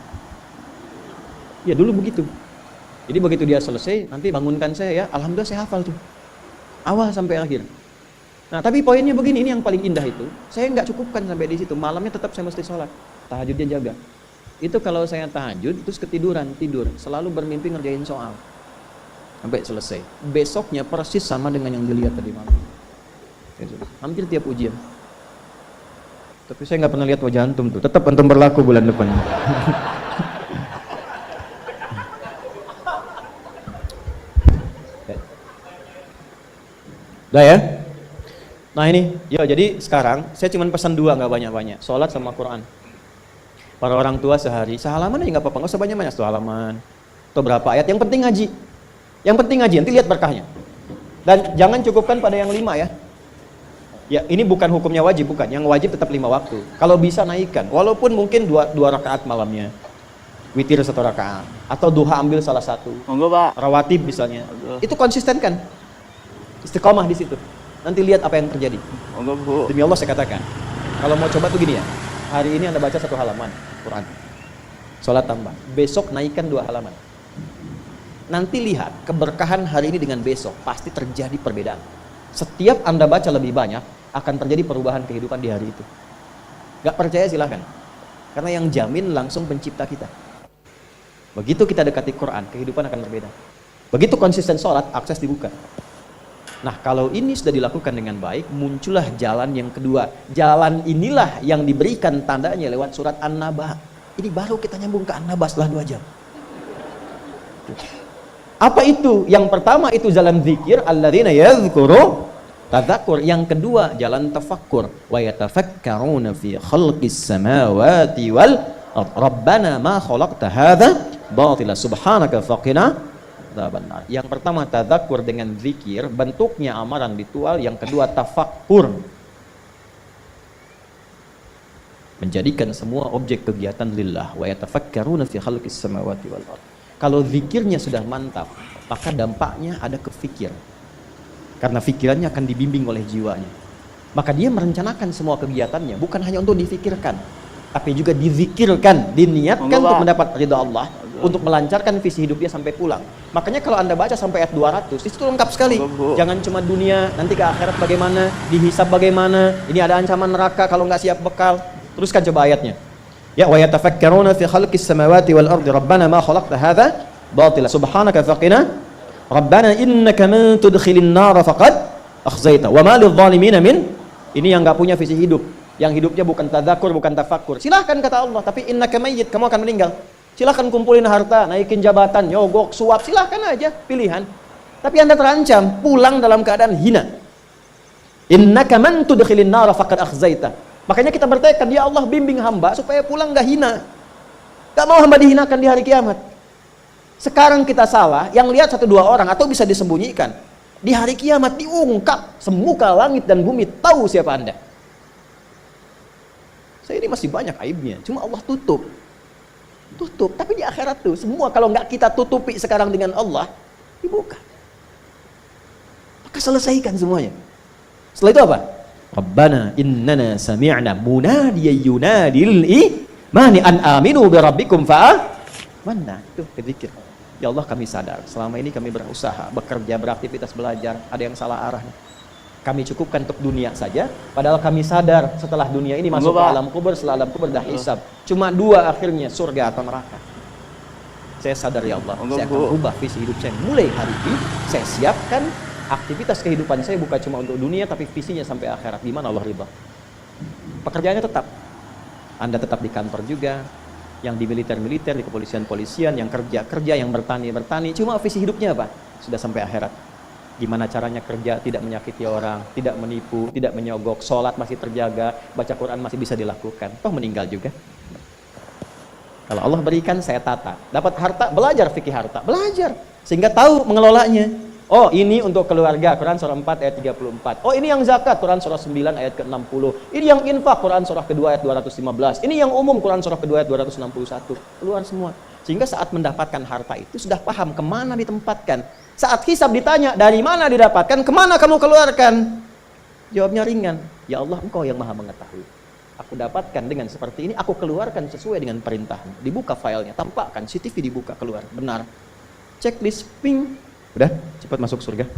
Ya dulu begitu. Jadi begitu dia selesai, nanti bangunkan saya ya, alhamdulillah saya hafal tuh. Awal sampai akhir. Nah, tapi poinnya begini, ini yang paling indah itu, saya nggak cukupkan sampai di situ, malamnya tetap saya mesti sholat, tahajudnya jaga. Itu kalau saya tahajud, terus ketiduran, tidur, selalu bermimpi ngerjain soal. Sampai selesai. Besoknya persis sama dengan yang dilihat tadi malam. Hampir tiap ujian. Tapi saya nggak pernah lihat wajah antum tuh. Tetap antum berlaku bulan depan. Udah ya? Nah ini, ya jadi sekarang saya cuma pesan dua, nggak banyak-banyak. Sholat sama Quran. Para orang tua sehari, sehalaman aja nggak apa-apa, nggak usah banyak-banyak sehalaman. Atau berapa ayat, yang penting ngaji. Yang penting ngaji, nanti lihat berkahnya. Dan jangan cukupkan pada yang 5 ya. Ya ini bukan hukumnya wajib, bukan. Yang wajib tetap 5 waktu. Kalau bisa naikkan, walaupun mungkin 2 rakaat malamnya. Witir 1 rakaat. Atau duha ambil salah satu. Monggo Pak. Rawatib misalnya. Itu konsisten kan. Istiqomah di situ. Nanti lihat apa yang terjadi. Monggo Bu. Demi Allah saya katakan. Kalau mau coba tuh gini ya. Hari ini Anda baca 1 halaman Quran. Sholat tambah. Besok naikkan 2 halaman. Nanti lihat keberkahan hari ini dengan besok pasti terjadi perbedaan. Setiap Anda baca lebih banyak akan terjadi perubahan kehidupan di hari itu. Gak percaya silahkan. Karena yang jamin langsung pencipta kita. Begitu kita dekati Quran, kehidupan akan berbeda. Begitu konsisten sholat, akses dibuka. Nah kalau ini sudah dilakukan dengan baik, muncullah jalan yang kedua. Jalan inilah yang diberikan tandanya lewat surat An-Naba. Ini baru kita nyambung ke An-Naba setelah 2 jam. Apa itu? Yang pertama itu jalan zikir, alladzina yadhkuru tadzakur. Yang kedua jalan tafakkur, wa yatafakkaruna fi khalqis samawati wal ardh. Rabbana ma khalaqta hadza batila subhanaka faqina adzabannar. Yang pertama tadzakur dengan zikir, bentuknya amaran ritual. Yang kedua tafakkur. menjadikan semua objek kegiatan lillah wa yatafakkaruna fi khalqis samawati wal ardh. Kalau zikirnya sudah mantap, maka dampaknya ada ke fikir. Karena fikirannya akan dibimbing oleh jiwanya. Maka dia merencanakan semua kegiatannya bukan hanya untuk difikirkan, tapi juga dizikirkan, diniatkan untuk mendapat ridha Allah, untuk melancarkan visi hidupnya sampai pulang. Makanya kalau Anda baca sampai ayat 200, itu lengkap sekali. Jangan cuma dunia, nanti ke akhirat bagaimana, dihisab bagaimana, ini ada ancaman neraka kalau nggak siap bekal. Teruskan coba ayatnya. Ya wa yatafakkaruna fi khalqis samawati wal ardi rabbana ma khalaqta hadza batila subhanaka faqina rabbana innaka man tudkhilin nar faqad akhzaita wa ma lidh dhalimin min. Ini yang nggak punya visi hidup, yang hidupnya bukan tadzakur, bukan tafakkur. Silahkan kata Allah, tapi innaka mayyit, kamu akan meninggal. Silahkan kumpulin harta, naikin jabatan, nyogok, suap, silahkan aja pilihan. Tapi Anda terancam pulang dalam keadaan hina. Innaka man tudkhilin nar faqad akhzaita. Makanya kita bertekad, ya Allah bimbing hamba supaya pulang nggak hina. Gak mau hamba dihinakan di hari kiamat. Sekarang kita salah, yang lihat 1-2 orang atau bisa disembunyikan. Di hari kiamat diungkap, semuka langit dan bumi tahu siapa Anda. Saya ini masih banyak aibnya, cuma Allah tutup. Tapi di akhirat tuh semua kalau nggak kita tutupi sekarang dengan Allah, dibuka. Maka selesaikan semuanya. Setelah itu apa? Rabbana innana sami'na munadiyan yunadil imani an aminu bi rabbikum fa'amanna. Itu berzikir. Ya Allah kami sadar, selama ini kami berusaha, bekerja, beraktivitas, belajar, ada yang salah arahnya. Kami cukupkan untuk dunia saja, padahal kami sadar setelah dunia ini masuk ke alam kubur, setelah alam kubur dah hisab. Cuma 2 akhirnya, surga atau neraka. Saya sadar ya Allah, saya akan ubah visi hidup saya. Mulai hari ini, saya siapkan aktivitas kehidupan saya bukan cuma untuk dunia, tapi visinya sampai akhirat. Di mana Allah ridha. Pekerjaannya tetap. Anda tetap di kantor juga, yang di militer-militer, di kepolisian-polisian, yang kerja, yang bertani. Cuma visi hidupnya apa? Sudah sampai akhirat. Gimana caranya kerja, tidak menyakiti orang, tidak menipu, tidak menyogok, sholat masih terjaga, baca Quran masih bisa dilakukan. Toh meninggal juga. Kalau Allah berikan, saya tata. Dapat harta, belajar fikih harta. Belajar. Sehingga tahu mengelolanya. Oh ini untuk keluarga, Quran surah 4 ayat 34. Oh ini yang zakat, Quran surah 9 ayat ke-60. Ini yang infak, Quran surah kedua ayat 215. Ini yang umum, Quran surah kedua ayat 261. Keluar semua. Sehingga saat mendapatkan harta itu sudah paham kemana ditempatkan. Saat hisab ditanya, dari mana didapatkan, kemana kamu keluarkan? Jawabnya ringan. Ya Allah, Engkau yang maha mengetahui. Aku dapatkan dengan seperti ini, aku keluarkan sesuai dengan perintahmu. Dibuka filenya, tampakkan, CCTV dibuka, keluar. Benar. Checklist, ping. Udah, cepat masuk surga.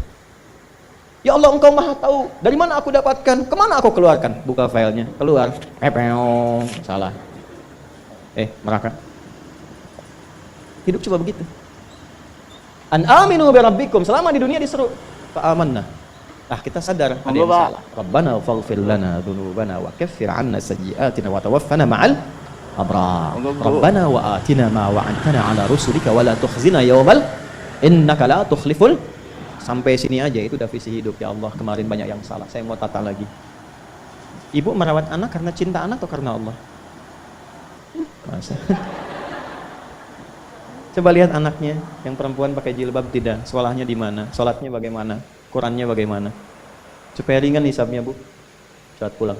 Ya Allah, Engkau maha tahu. Dari mana aku dapatkan? Kemana aku keluarkan? Buka filenya, keluar. Salah. Neraka. Hidup coba begitu. An aminu bi rabbikum. Selama di dunia disuruh fa'amanna. Kita sadar ada yang salah. Rabbana faghfir lana dzunubana wa kaffir 'anna sayyi'atina wa tawaffana ma'al abrar. Rabbana wa atina ma wa'adtana 'ala rusulika wa la tukhzina yawmal innaka la tukhliful. Sampai sini aja itu udah visi hidup. Ya Allah, kemarin banyak yang salah, saya mau tata lagi. Ibu merawat anak karena cinta anak atau karena Allah? Masa? Coba lihat anaknya yang perempuan pakai jilbab tidak, sekolahnya di mana, sholatnya bagaimana, Qurannya bagaimana. Supaya ringan hisabnya Bu, saat pulang.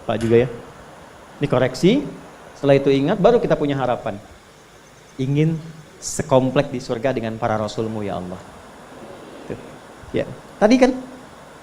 Pak juga ya. Ini koreksi, setelah itu ingat, baru kita punya harapan. Ingin sekomplek di surga dengan para rasulmu ya Allah. Tuh. Ya, tadi kan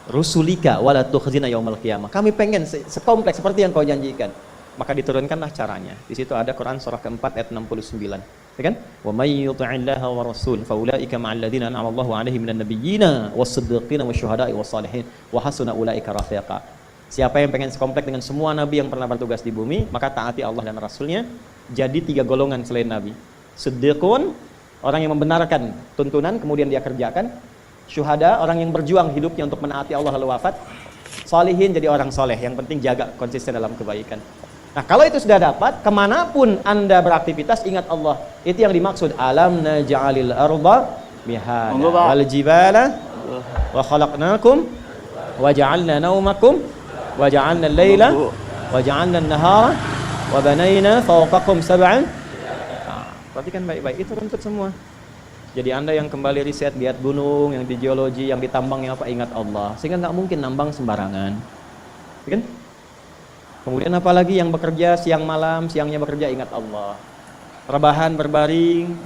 rusulika wala tukhzina yaumal qiyamah. Kami pengen sekomplek seperti yang kau janjikan. Maka diturunkanlah caranya. Di situ ada Quran surah keempat ayat 69. Ya kan? Wa may yuti'illaha wa rasul fa ulaika ma'al ladzina an'ama Allahu 'alaihim minan nabiyyina was-siddiqina wasyuhada'i was-shalihin wa hasuna ulaika rafiqa. Siapa yang pengen sekomplek dengan semua nabi yang pernah bertugas di bumi, maka taati Allah dan Rasulnya. Jadi 3 golongan selain nabi. Siddiqun, orang yang membenarkan tuntunan kemudian dia kerjakan. Syuhada, orang yang berjuang hidupnya untuk menaati Allah lalu wafat. Salihin, jadi orang soleh, yang penting jaga konsisten dalam kebaikan. Nah kalau itu sudah dapat, kemanapun Anda beraktivitas ingat Allah. Itu yang dimaksud alam naj'alil arda mihada wal jibala wa khalaqnakum wa ja'alna naumakum wa ja'alna al-laila wa ja'alna an-nahara wa banayna fawqakum sab'an. Perhatikan baik-baik, itu runtut semua. Jadi Anda yang kembali riset, lihat gunung, yang di geologi, yang ditambang, yang apa, ingat Allah. Sehingga nggak mungkin nambang sembarangan. Kan? Kemudian apalagi yang bekerja siang malam, siangnya bekerja ingat Allah. Rebahan berbaring